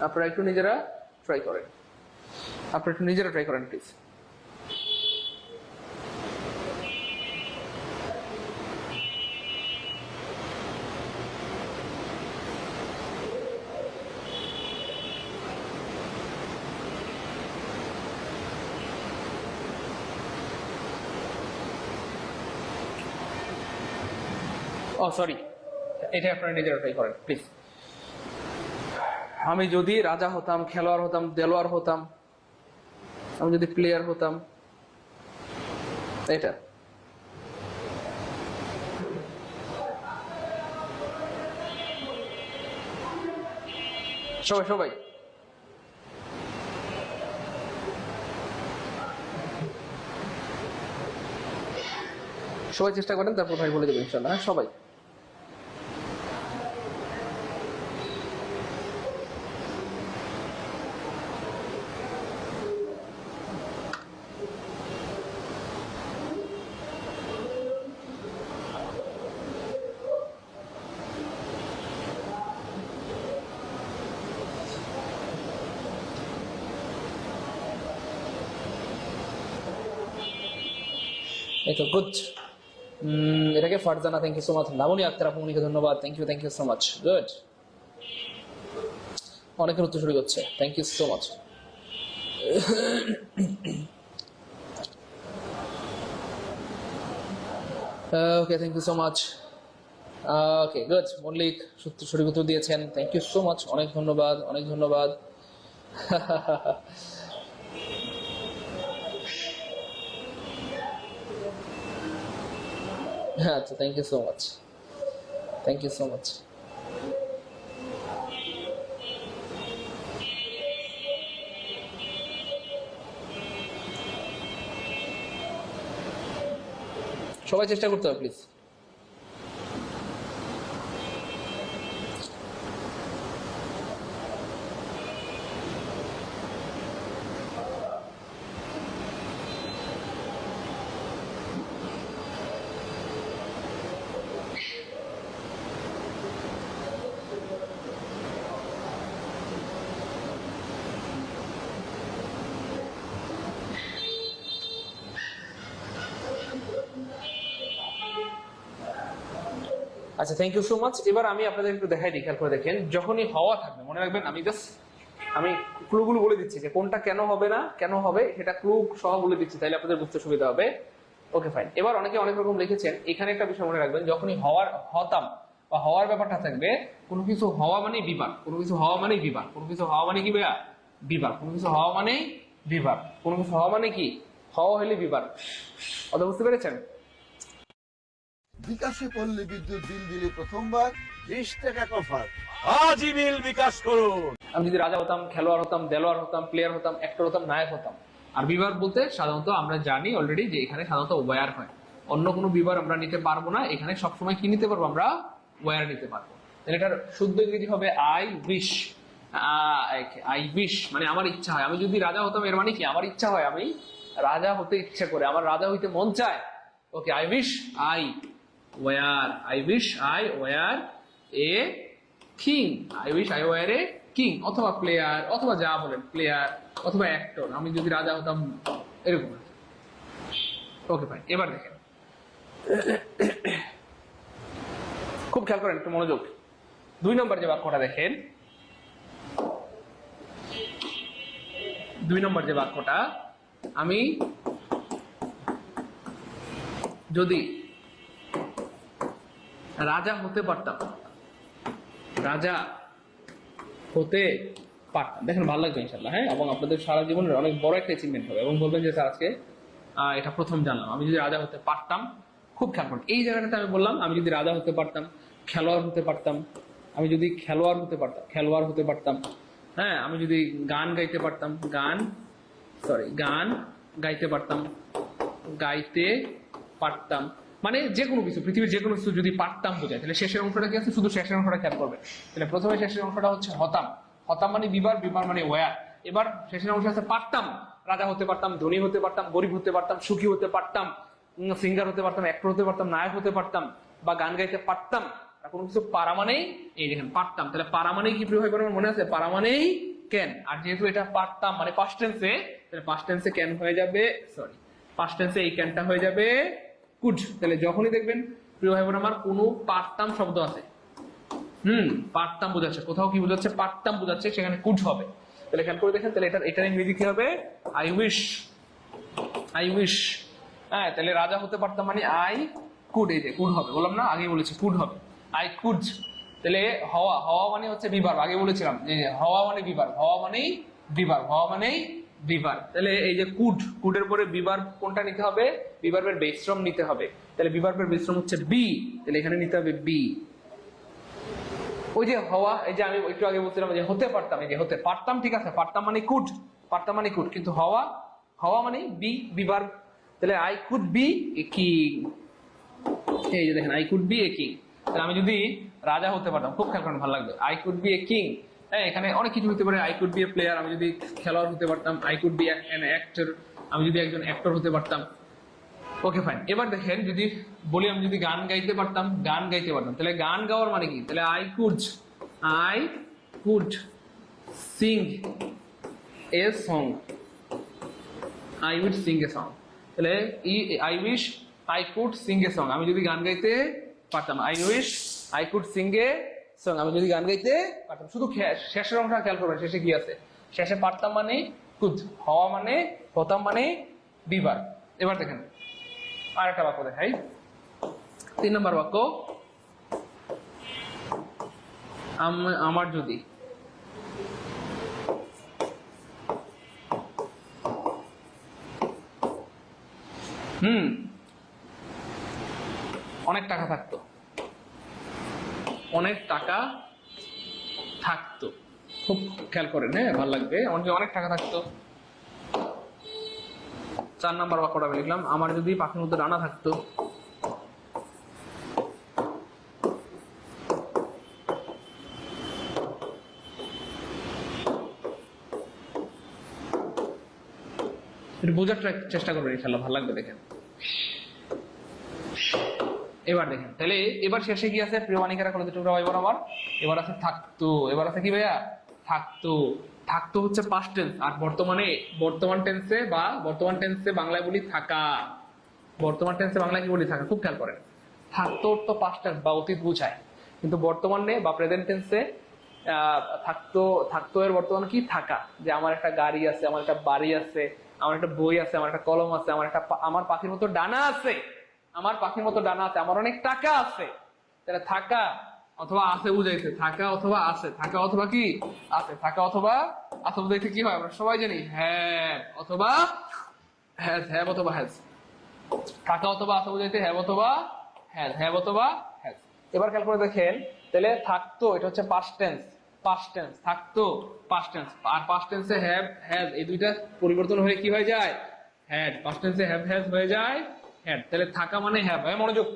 [SPEAKER 1] আপনারা একটু নিজেরা ট্রাই করেন প্লিজ। সরি, এটা আপনারা নিজেরা ট্রাই করেন প্লিজ। আমি যদি রাজা হতাম, খেলোয়াড় হতাম, দেলোয়ার হতাম, আমি যদি প্লেয়ার হতাম, এটা সবাই সবাই সবাই চেষ্টা করেন, তারপর ভাই বলে দেবেন ইনশাল্লাহ। হ্যাঁ, সবাই। এই তো গুড। এটাকে Farzana, thank you so much. Labani Akter আপুকে ধন্যবাদ, thank you so much. Good, অনেকের উত্তর শুরু করছে, thank you so much. Okay, thank you so much. Okay good, Mallik সঠিক উত্তর দিয়েছেন, থ্যাংক ইউ সো মাচ, অনেক ধন্যবাদ, অনেক ধন্যবাদ। হ্যাঁ আচ্ছা, thank you so much, thank you so much. সবাই চেষ্টা করতে হবে প্লিজ। আচ্ছা, থ্যাংক ইউ সো মাচ। এবার আমি আপনাদের একটু দেখাই দিই, খেয়াল করে দেখেন। যখনই হওয়া থাকবে, মনে রাখবেন আমি ক্লুগুলো বলে দিচ্ছি যে কোনটা কেন হবে না, কেন হবে সেটা ক্লু সহ বলে দিচ্ছি, তাহলে আপনাদের বুঝতে সুবিধা হবে। Okay fine. এবার অনেকে অনেক রকম লিখেছেন, এখানে একটা বিষয় মনে রাখবেন, যখনই হতাম বা হওয়ার ব্যাপারটা থাকবে, কোনো কিছু হওয়া মানে বিভাগ, কোনো কিছু হওয়া মানে বিভাগ, কোনো কিছু হওয়া মানে কি ভাইয়া? বিভাগ। কোনো কিছু হওয়া মানে বিভাগ, কোনো কিছু হওয়া মানে কি? হওয়া হলে বিভাগ। কথা বুঝতে পেরেছেন?
[SPEAKER 3] বিকাশে পল্লী বিদ্যুৎ বিল দিলে প্রথমবার 20 টাকা অফার।
[SPEAKER 4] আজই বিল বিকাশ করুন।
[SPEAKER 1] আমি যদি রাজা হতাম, খেলোয়াড় হতাম, দেলোয়ার হতাম, প্লেয়ার হতাম, অ্যাক্টর হতাম, নায়ক হতাম। আর বিভাগ বলতে সাধারণত আমরা জানি অলরেডি যে এখানে সাধারণত ওয়ার হয়, অন্য কোনো বিভাগ আমরা নিতে পারবো না। এখানে সবসময় কি নিতে পারবো? আমরা ওয়ার নিতে পারবো। তাহলে এটার শুদ্ধ ইংরেজি হবে আই উইশ। আই উইশ মানে আমার ইচ্ছা হয়। আমি যদি রাজা হতাম, এর মানে কি? আমার ইচ্ছা হয়, আমি রাজা হতে ইচ্ছা করে, আমার রাজা হইতে মন চায়। Okay, I wish I were, I wish I were a king, I wish I were a king, অথবা প্লেয়ার, অথবা যা বলেন প্লেয়ার, অথবা অ্যাক্টর। আমি যদি রাজা হতাম, এরকম। Okay fine. এবার দেখেন, খুব খেয়াল করেন, একটু মনোযোগ। 2 নম্বর যে বাক্যটা দেখেন, 2 নম্বর যে বাক্যটা, আমি যদি রাজা হতে পারতাম, রাজা হতে পারতাম, দেখেন ভালো লাগবে ইনশাল্লাহ। হ্যাঁ, এবং আপনাদের সারা জীবনের অনেক বড় একটা অ্যাচিভমেন্ট হবে, এবং বলবেন যে স্যার আজকে এটা প্রথম জানলাম। আমি যদি রাজা হতে পারতাম, খুব খেয়াল করুন এই জায়গাটাতে আমি বললাম আমি যদি রাজা হতে পারতাম, খেলোয়াড় হতে পারতাম, আমি যদি খেলোয়াড় হতে পারতাম, খেলোয়াড় হতে পারতাম। হ্যাঁ, আমি যদি গান গাইতে পারতাম, গান গাইতে পারতাম, গাইতে পারতাম, মানে যে কোনো কিছু, পৃথিবীর যে কোনো কিছু যদি পারতাম বোঝায়, তাহলে শেষের অংশটা কি আছে? শুধু শেষের অংশটা খেয়াল করবে। তাহলে প্রথমে শেষের অংশটা হচ্ছে হতাম, হতাম মানে বিবার, বিবার মানে ওয়ার। এবার শেষের অংশ আছে পারতাম, রাজা হতে পারতাম, ধনী হতে পারতাম, গরিব হতে পারতাম, সুখী হতে পারতাম, সিঙ্গার হতে পারতাম, অ্যাক্টর হতে পারতাম, নায়ক হতে পারতাম, বা গান গাইতে পারতাম। কোনো কিছু পারা মানেই, এই দেখেন পারতাম, তাহলে পারা মানেই কি প্রিয় ভাই বোনের মনে আছে? পারা মানেই ক্যান। আর যেহেতু এটা পারতাম মানে পাস্ট টেন্সে, তাহলে পাস্ট টেন্সে ক্যান হয়ে যাবে, সরি পাস্ট টেন্সে এই ক্যানটা হয়ে যাবে কুড। তাহলে যখনই দেখবেন প্রিয় ভাই বোন আমার কোনো পারতাম শব্দ আছে, পারতাম বোঝাচ্ছে, কোথাও কি বোঝাচ্ছে? পারতাম বোঝাচ্ছে, সেখানে কুড হবে। তাহলে খেয়াল করে দেখেন, তাহলে এটার ইংরেজি কি হবে? I wish, I wish. হ্যাঁ, তাহলে রাজা হতে পারতাম মানে আই কুড, এই যে কুড হবে, বললাম না, আগে বলেছি কুড হবে, আই কুড। তাহলে হওয়া, হওয়া মানে হচ্ছে বিভাগ, আগে বলেছিলাম যে হওয়া মানে বিভাগ, হওয়া মানেই বিভাগ, হওয়া মানেই বিভাগ। তাহলে এই যে কুড, কুডের পরে বিভাগ কোনটা নিতে হবে? বিভাগের বেস ফর্ম নিতে হবে। তাহলে বিভাগের বেস ফর্ম হচ্ছে বি, তাহলে এখানে নিতে হবে বি। ওই যে হওয়া, এই যে আমি একটু আগে বলছিলাম যে হতে পারতাম, এই যে হতে পারতাম, ঠিক আছে, পারতাম মানে কুড, পারতাম মানে কুড, কিন্তু হওয়া, হওয়া মানে বি, বিভাগ। তাহলে I could B a king, এই যে দেখেন I could B a king. তাহলে আমি যদি রাজা হতে পারতাম, খুব খেয়াল করেন ভালো লাগবে, I could B a king. হ্যাঁ, এখানে অনেক কিছু হতে পারে, I could B a player, আমি যদি খেলোয়াড় হতে পারতাম, I could be an actor, আমি যদি একজন অ্যাক্টর হতে পারতাম। Okay fine. এবার দেখেন, যদি বলি আমি যদি গান গাইতে পারতাম, গান গাইতে পারতাম, তাহলে গান গাওয়ার মানে কি? তাহলে I could sing a song, I would sing a song. তাহলে I wish I could sing a song, আমি যদি গান গাইতে পারতাম, I wish I could sing a song, আমি যদি গান গাইতে পারতাম। শুধু শেষের অংশটা খেয়াল করবেন, শেষে কি আছে? শেষে পারতাম মানে কুড, হওয়া মানে, হতাম মানে বিভাগ। এবার দেখেন আর একটা বাক্য দেখাই, 3 নম্বর বাক্য। আমার যদি অনেক টাকা থাকতো, অনেক টাকা থাকতো, খুব খেয়াল করেন, হ্যাঁ ভালো লাগবে। আমার যদি অনেক টাকা থাকতো, 4 নাম্বার বাক্যটা আমি লিখলাম, আমার যদি পাখির মধ্যে ডানা থাকতো। একটু বোঝার চেষ্টা করবেন, ইনশাল্লাহ ভালো লাগবে, দেখেন। এবার দেখেন, তাহলে এবার শেষে কি আছে? প্রিয় মানিকেরা করে দুটো ভাই বোন আমার, এবার আছে থাকতো। এবার আছে কি ভাইয়া? থাকতো। থাকতো হচ্ছে পাস্ট টেন্স, আর বর্তমান টেন্সে বা বর্তমান টেন্সে বাংলায় বলি থাকা। বর্তমান টেন্সে বাংলায় কি বলি? থাকা। খুব খেয়াল করেন, থাকতো তো পাস্ট টেন্স বা অতীত বোঝায়, কিন্তু বর্তমানে বা প্রেজেন্ট টেন্সে থাকতো এর বর্তমান কি? থাকা। যে আমার একটা গাড়ি আছে, আমার একটা বাড়ি আছে, আমার একটা বই আছে, আমার একটা কলম আছে, আমার পাখির মতো ডানা আছে, আমার পাখির মতো ডানা আছে, আমার অনেক টাকা আছে। তাহলে থাকা অথবা আছে বুঝাইছে, থাকা অথবা আছে, থাকা অথবা কি? আছে। থাকা অথবা আছে বুঝাইতে কি হয় আমরা সবাই জানি? হ্যাভ অথবা হ্যাজ, হ্যাভ অথবা হ্যাজ। থাকা অথবা আছে বুঝাইতে হ্যাভ অথবা হ্যাজ, হ্যাভ অথবা হ্যাজ। এবার খেয়াল করে দেখেন, তাহলে থাকতো এটা হচ্ছে পাস্ট টেন্স, পাস্ট টেন্স, থাকতো পাস্ট টেন্স। আর পাস্ট টেন্সে হ্যাভ হ্যাজ এই দুইটা পরিবর্তন হয়ে কি হয়ে যায়? হ্যাড। পাস্ট টেন্সে হ্যাভ হ্যাজ হয়ে যায় হ্যাড। তাহলে থাকা মানে হ্যাভ, মনোযোগ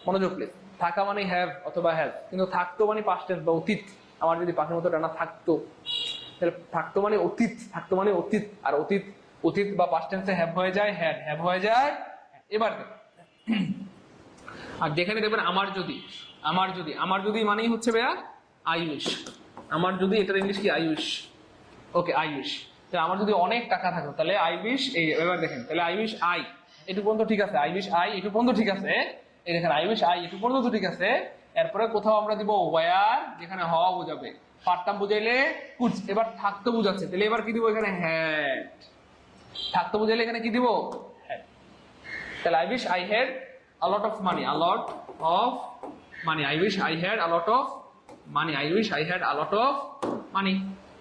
[SPEAKER 1] মনোযোগ প্লিজ। থাকা মানে হ্যাভ অথবা হ্যাজ, কিন্তু থাকতো মানে পাস্ট টেন্স বা অতীত। আমার যদি পাখির মতো ডানা থাকতো, তাহলে থাকতো মানে অতীত, থাকতো মানে অতীত, আর অতীত বা পাস্ট টেন্সে হ্যাভ হয়ে যায় হ্যাড, হ্যাভ হয়ে যায়। এবার আর যেখানে দেখবেন আমার যদি মানেই হচ্ছে ভাইয়া আই উইশ। আমার যদি, এটার ইংলিশ কি? I wish. Okay, I wish. তাহলে আমার যদি অনেক টাকা থাকতো, তাহলে আই উইশ। এই এবার দেখেন, তাহলে আই উইশ আই, এটুকু পর্যন্ত ঠিক আছে। আই উইশ আই, এটুকু পর্যন্ত ঠিক আছে। এই দেখেন, আই উইশ আই, এটুকু পর্যন্ত ঠিক আছে। এরপরে কোথাও আমরা দিব ওয়ার, যেখানে হওয়া বোঝাবে, পারতাম বুঝাইলে কুড। এবার থাকতো বুঝাচ্ছে, তাহলে এবার কি দিব? এখানে হ্যাড। থাকতো বুঝাইলে এখানে কি দিব? হ্যাড। তাহলে I wish I had a lot of money, a lot of money. I wish I had a lot of money. I wish I had a lot of money.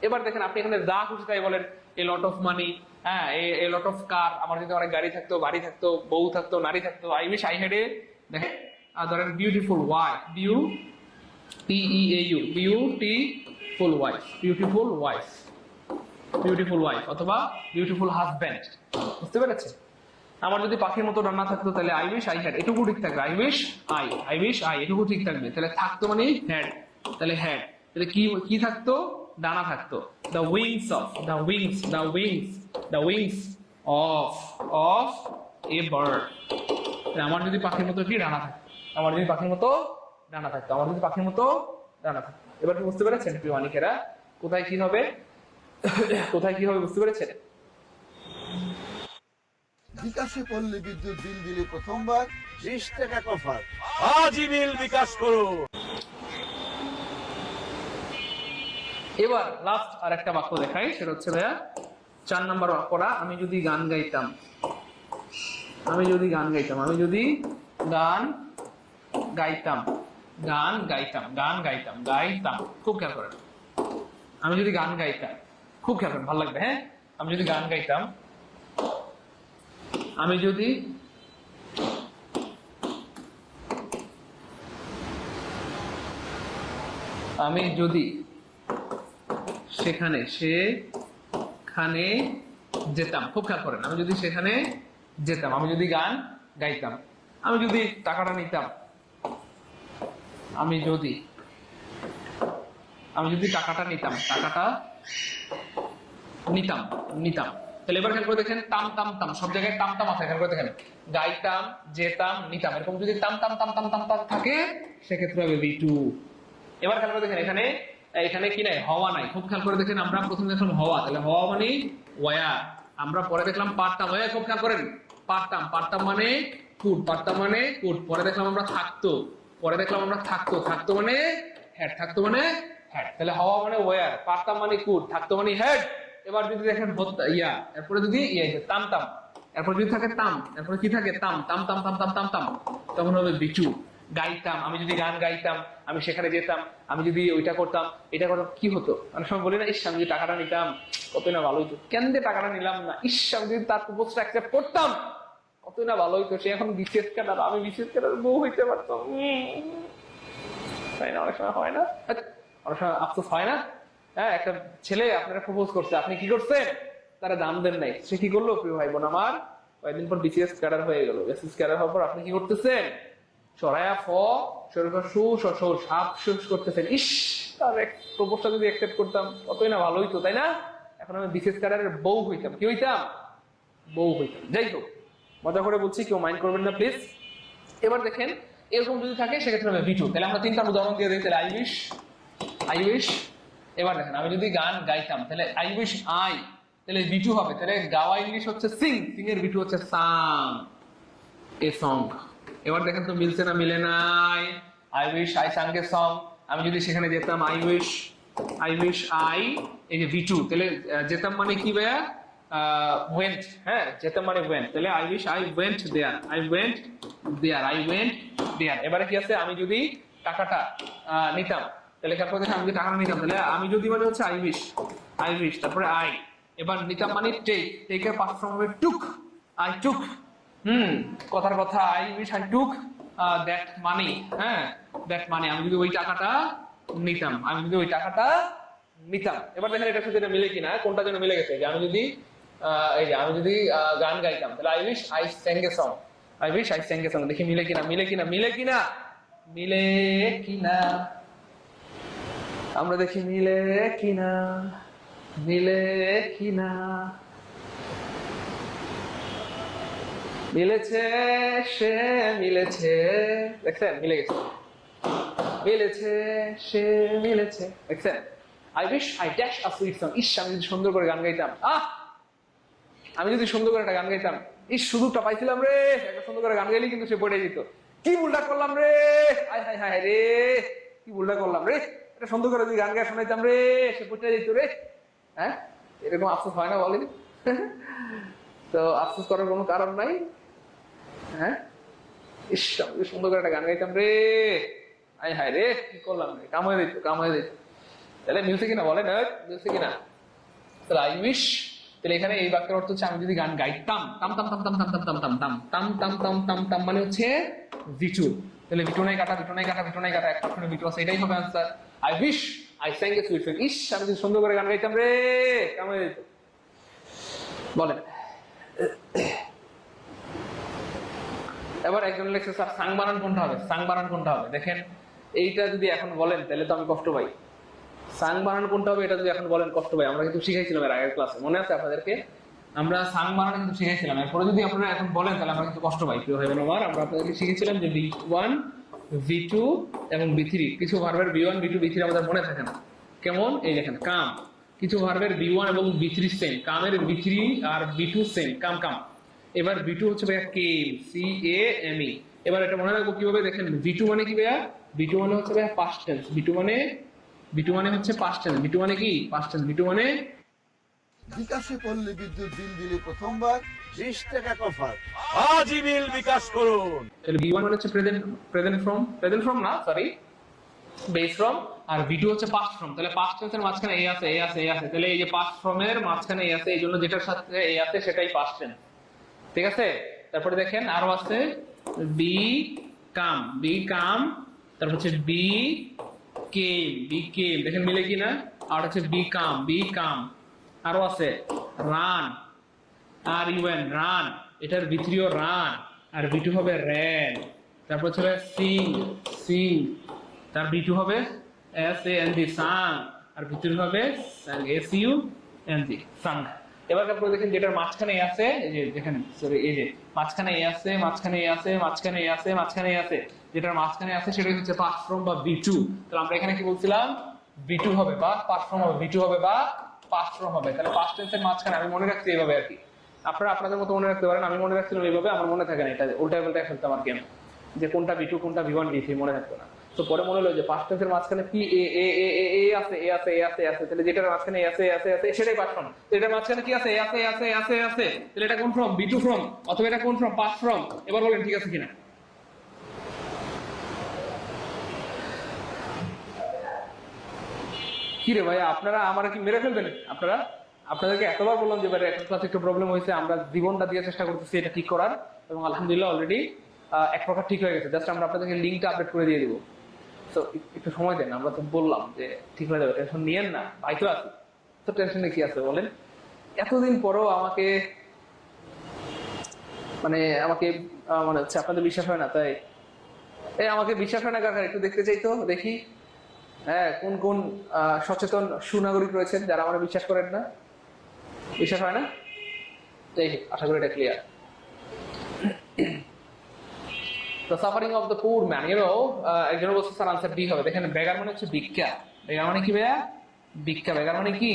[SPEAKER 1] এবার দেখেন, আপনি এখানে যা খুশি তাই বলেন, a lot of money, হ্যাঁ, a lot of car। আমার যদি অনেক গাড়ি থাকতো, বাড়ি থাকতো, বউ থাকতো, নারী থাকতো। I wish I had a, দেখেন, ধরেন beautiful wife, B-U-T-E-A-U, beautiful wife, beautiful wife, beautiful wife অথবা beautiful husband। বুঝতে পেরেছেন? আমার যদি পাখির মতো ডানা থাকতো, তাহলে আই উইশ আই হ্যাড, এটুকু ঠিক থাকবে। আই উইশ আই, এটুকু ঠিক থাকবে। তাহলে থাকতো মানে হ্যাড, তাহলে হ্যাড। তাহলে কি থাকতো? ডানা থাকতো। The wings of, the wings of a bird. আমার যদি পাখির মতো কি ডানা থাকতো, আমার যদি পাখির মতো ডানা থাকতো, আমার যদি পাখির মতো ডানা থাকতো। এবার কি বুঝতে পেরেছেন প্রিয় মানিকেরা? কোথায় কি হবে, কোথায় কি হবে বুঝতে পেরেছেন?
[SPEAKER 3] বিকাশে পল্লী বিদ্যুৎ বিল দিলে প্রথমবার 20 টাকা অফার।
[SPEAKER 4] আজই বিল বিকাশ করুন।
[SPEAKER 1] এবার লাস্ট আর একটা বাক্য দেখাই, সেটা হচ্ছে ভাইয়া 4 নাম্বার বাক্যটা, আমি যদি গান গাইতাম, আমি যদি গান গাইতাম, আমি যদি গান গাইতাম, গান গাইতাম, গান গাইতাম, গাইতাম। খুব খেয়াল করেন, আমি যদি গান গাইতাম, খুব খেয়াল করেন, ভালো লাগবে। হ্যাঁ, আমি যদি গান গাইতাম, আমি যদি সেখানে যেতাম। খুব খেয়াল করেন, আমি যদি সেখানে যেতাম, আমি যদি গান গাইতাম, আমি যদি টাকাটা নিতাম, আমি যদি টাকাটা নিতাম, নিতাম। তাহলে এবার খেয়াল করে দেখেন, তাম তাম তাম, সব জায়গায় তাম তাম আছে। খেয়াল করে দেখেন, গাইতাম, যেতাম, নিতাম, এরকম যদি তাম তাম তাম তাম তাম তাম থাকে, সেক্ষেত্রে হবে V2। এবার খেয়াল করে দেখেন, এখানে কি নাই? হওয়া নাই। খুব খেয়াল করে দেখেন, আমরা প্রথমে দেখলাম হওয়া, তাহলে হওয়া মানে ওয়ার। আমরা পরে দেখলাম পারতাম, খুব খেয়াল করেন, পারতাম মানে কুড, পারতাম মানে কুড। পরে দেখলাম আমরা থাকতো, থাকতো মানে হ্যাড, থাকতো মানে হ্যাড। তাহলে হওয়া মানে ওয়ার, পারতাম মানে কুড, থাকতো মানে হ্যাড। এবার যদি দেখেন এরপরে যদি তাম তাম, এরপর যদি থাকে তাম, এরপরে কি থাকে? তাম, তখন হবে V2। গাইতাম, আমি যদি গান গাইতাম, আমি সেখানে যেতাম, আমি যদি ওইটা করতাম, এটা করতাম, কি হতো? অনেক সময় বলি না, ইস আমি যদি টাকাটা নিতাম কতই না ভালো হইতো। কেন দিয়ে টাকাটা নিলাম না? ইস আমি যদি তার প্রপোজটা অ্যাকসেপ্ট করতাম কতই না ভালো হইতো। সে এখন বিসিএস ক্যাডার, আমি বিসিএস ক্যাডার বউ হইতে পারতাম। তাই না? অনেক সময় হয় না? অনেক সময় আফসোস হয় না? হ্যাঁ, একটা ছেলে আপনারা প্রপোজ করছে, আপনি কি করছেন? তারা দাম দেন নাই। সে কি করলো প্রিয় ভাই বোন আমার? কয়েকদিন পর বিসিএস ক্যাডার হয়ে গেল। বিসিএস ক্যাডার হওয়ার পর আপনি কি করতেছেন? সরায়া ফ সরফা সু সসো সাপ সুস করতেছেন। ইস তার প্রপোজটা যদি অ্যাকসেপ্ট করতাম কতই না ভালো হইতো, তাই না? এখন আমি বিসিএস ক্যাডারের বউ হইতাম। কি হইতাম? বউ হইতাম। যাই হোক, মজা করে বলছি, কেউ মাইন্ড করবেন না প্লিজ। এবার দেখেন, এরকম যদি থাকে সেক্ষেত্রে হবে ভিটু। তাহলে আমরা তিনটা উদাহরণ দিয়ে দিই। তাহলে আই উইশ। এবার দেখেন, আমি যদি গান গাইতাম তাহলে আই উইশ আই, তাহলে ভিটু হবে। তাহলে গাওয়া ইংলিশ হচ্ছে সিং, সিং এর ভিটু হচ্ছে সাং, এ সং। এবার দেখেন তো মিলছে না? মিলে নাই। I wish I sang a song, আমি যদি সেখানে যেতাম আই উইশ আই, এই যে ভিটু, তাহলে যেতাম মানে কি ভাইয়া? ওয়েন্ট। হ্যাঁ, যেতাম মানে ওয়েন্ট। তাহলে I wish I went there, I went there. এবারে কি আছে? আমি যদি টাকাটা নিতাম, তাহলে তারপর দেখেন আমি যদি টাকা নিতাম, তাহলে আমি যদি মানে হচ্ছে আই উইশ, তারপরে আই। এবার নিতাম মানে টেকের পাঁচ ফর্ম হবে টুক, আই টুক। কথার কথা, I wish I took that money. হ্যাঁ, দ্যাট মানি, আমি যদি ওই টাকাটা নিতাম, এবার দেখেন এটার সাথে এটা মিলে কিনা, কোনটা যেন মিলে গেছে। যে আমি যদি আমি যদি গান গাইতাম, তাহলে I wish I sang a song, দেখি মিলে কিনা। আমরা দেখি মিলে কিনা। মিলেছে, সে মিলেছে, দেখছেন? মিলে গেছে। দেখছেন? I wish I dash a sweet song. ইস আমি যদি সুন্দর করে গান গাইতাম, আমি যদি সুন্দর করে একটা গান গাইতাম, ইস সুযোগটা পাইছিলাম রে, একটা সুন্দর করে গান গাইলে কিন্তু সে পড়ে যেত। কি ভুলটা করলাম রে, হায় রে, কি ভুলটা করলাম রে, এটা সুন্দর করে যদি গান গায়ে শোনাইতাম রে, সে পড়ে যেত রে। হ্যাঁ, এরকম আফসোস হয় না বলেন? তো আফসোস করার কোনো কারণ নাই। হ্যাঁ, ইস আমি সুন্দর করে একটা গান গাইতাম রে, হায় রে, কি করলাম রে, কাম হয়ে যেত। তাহলে মিলছে কিনা বলেন? মিলছে কিনা? তাহলে আই উইশ, তাহলে এখানে এই বাক্যের অর্থ হচ্ছে আমি যদি গান গাইতাম, তাম মানে হচ্ছে ভিটু। তাহলে ভিটু নাই কাটা, একটা ভিটু আছে, এটাই হবে answer. I wish I sang a sweet song. ইস আমি যদি সুন্দর করে গান গাইতাম রে, কাম হয়ে যেত। বলেন। এবার একজন লেখছে স্যার সাং বানান কোনটা হবে? দেখেন, এইটা যদি এখন বলেন তাহলে তো আমি কষ্ট পাই। সাং বানান কোনটা হবে এটা যদি এখন বলেন কষ্ট পাই। আমরা কিন্তু শিখাইছিলাম এর আগের ক্লাসে, মনে আছে আপনাদেরকে? আমরা সাং বানান কিন্তু শিখাইছিলাম। এরপরে যদি আপনারা এখন বলেন তাহলে আমরা কিন্তু কষ্ট পাই। প্রিয় ভাই বোন আমার, আমরা আপনাদেরকে শিখেছিলাম যে V1 V2 এবং V3, কিছু ভার্বের V1 V2 V3 আমাদের মনে থাকে না। কেমন? এই দেখেন, কাম, কিছু ভার্বের V1 এবং V3 সেম, কামের V3 আর V2 সেম, কাম। এবার V2 হচ্ছে ভাইয়া কেম, CAME। এবার এটা মনে রাখবো কিভাবে? দেখেন V2 মানে কি ভাইয়া? V2 মানে হচ্ছে ভাইয়া পাস্ট টেন্স। V2 মানে হচ্ছে পাস্ট টেন্স। V2 মানে কি? Past tense. V2 মানে
[SPEAKER 3] বিকাশে পল্লী বিদ্যুৎ বিল দিলে প্রথমবার 20 টাকা অফার।
[SPEAKER 4] আজই বিল বিকাশ করুন।
[SPEAKER 1] তাহলে V1 মানে হচ্ছে প্রেজেন্ট ফ্রম না, সরি, বেস ফ্রম। আর V2 হচ্ছে পাস্ট ফ্রম। তাহলে পাস্ট টেন্সের মাঝখানে এ আছে। তাহলে এই যে পাস্ট ফ্রমের মাঝখানে এ আছে, এই জন্য যেটার সাথে এ আছে সেটাই পাস্ট টেন্স। ঠিক আছে? তারপরে দেখেন আরো আছে বি কাম, তারপর হচ্ছে বি কেম, দেখেন মিলে কিনা? আর হচ্ছে বি কাম। আরো আছে রান, রান, এটার ভিতরিও রান, আর V2 হবে র্যান। তারপর হচ্ছে সিং, তার V2 হবে SANG সাং, আর ভিতরে হবে SUNG সাং। এবার তারপরে দেখেন যেটার মাঝখানে আছে, এই যে দেখেন, সরি, এই যে মাঝখানে আছে, যেটার মাঝখানে আছে সেটাই হচ্ছে পাস্ট ফর্ম বা V2। তাহলে আমরা এখানে কি বলছিলাম? V2 হবে বা পাস্ট ফর্ম হবে, পাস্ট ফর্ম হবে। তাহলে পাস্ট টেন্সের মাঝখানে আমি মনে রাখছি এইভাবে আর কি। আপনারা আপনাদের মতো মনে রাখতে পারেন, আমি মনে রাখছিলাম এইভাবে, আমার মনে থাকে না। এটা উল্টায় পাল্টায় ফেলতাম আর কি, যে কোনটা V2 কোনটা V1 V3 মনে থাকতো না। তো পরে মনে হলো যে পাস্ট টেন্সের মাঝখানে কি এ আছে, তাহলে যেটার মাঝখানে আছে সেটাই পাস্ট ফর্ম। এটার মাঝখানে কি আছে? আছে, তাহলে এটা কোন ফর্ম? V2 form. অথবা এটা কোন ফর্ম? Past form. এবার বলেন ঠিক আছে কিনা? কি রে ভাই, আপনারা আমার কি মেরে ফেলবেন? আপনাদেরকে এতবার বললাম যে ভাই এখন ক্লাসে একটু প্রবলেম হয়েছে, আমরা জীবনটা দিয়ে চেষ্টা করতেছি এটা ঠিক করার, এবং আলহামদুলিল্লাহ অলরেডি এক প্রকার ঠিক হয়ে গেছে। জাস্ট আমরা আপনাদেরকে লিঙ্কটা আপডেট করে দিয়ে দিব। তো একটু সময় দেন, আমরা তো বললাম যে ঠিক হয়ে যাবে, টেনশন নিয়েন না, ভাই তো আছি, তো টেনশনে কি আছে বলেন? এতদিন পরেও আমাকে মানে হচ্ছে আপনাদের বিশ্বাস হয় না, তাই আমাকে বিশ্বাস হয় না কাকা, একটু দেখতে চাই তো, দেখি হ্যাঁ কোন কোন সচেতন সুনাগরিক রয়েছেন যারা আমরা বিশ্বাস করেন না, বিশ্বাস হয় না। যাই হোক, আশা করি এটা clear. The suffering of the poor man, একজন বলছে স্যার আনসার ডি হবে। দেখেন বেগার মানে হচ্ছে ভিক্ষা, বেগার মানে কি ভাইয়া? ভিক্ষা। বেগার মানে কি?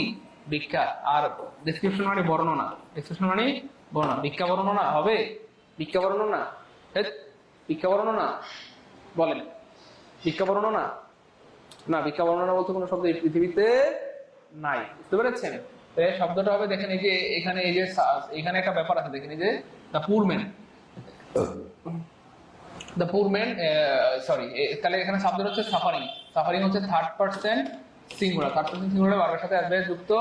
[SPEAKER 1] ভিক্ষা। আর ডেসক্রিপশন মানে বর্ণনা, ডেসক্রিপশন মানে বর্ণনা। ভিক্ষা বর্ণনা হবে? ভিক্ষা বর্ণনা, ভিক্ষা বর্ণনা বলেন, ভিক্ষা বর্ণনা না, ভিক্ষা বর্ণনা বলতে কোনো শব্দ এই পৃথিবীতে নাই, বুঝতে পেরেছেন? শব্দটা হবে, দেখেন এই যে এখানে, এই যে এখানে একটা ব্যাপার আছে, দেখেন এই যে the poor man, the poor man, sorry, তাহলে এখানে শব্দ হচ্ছে সাফারিং। সাফারিং হচ্ছে third person singular, third person singular ভার্বের সাথে আসবে যুক্ত,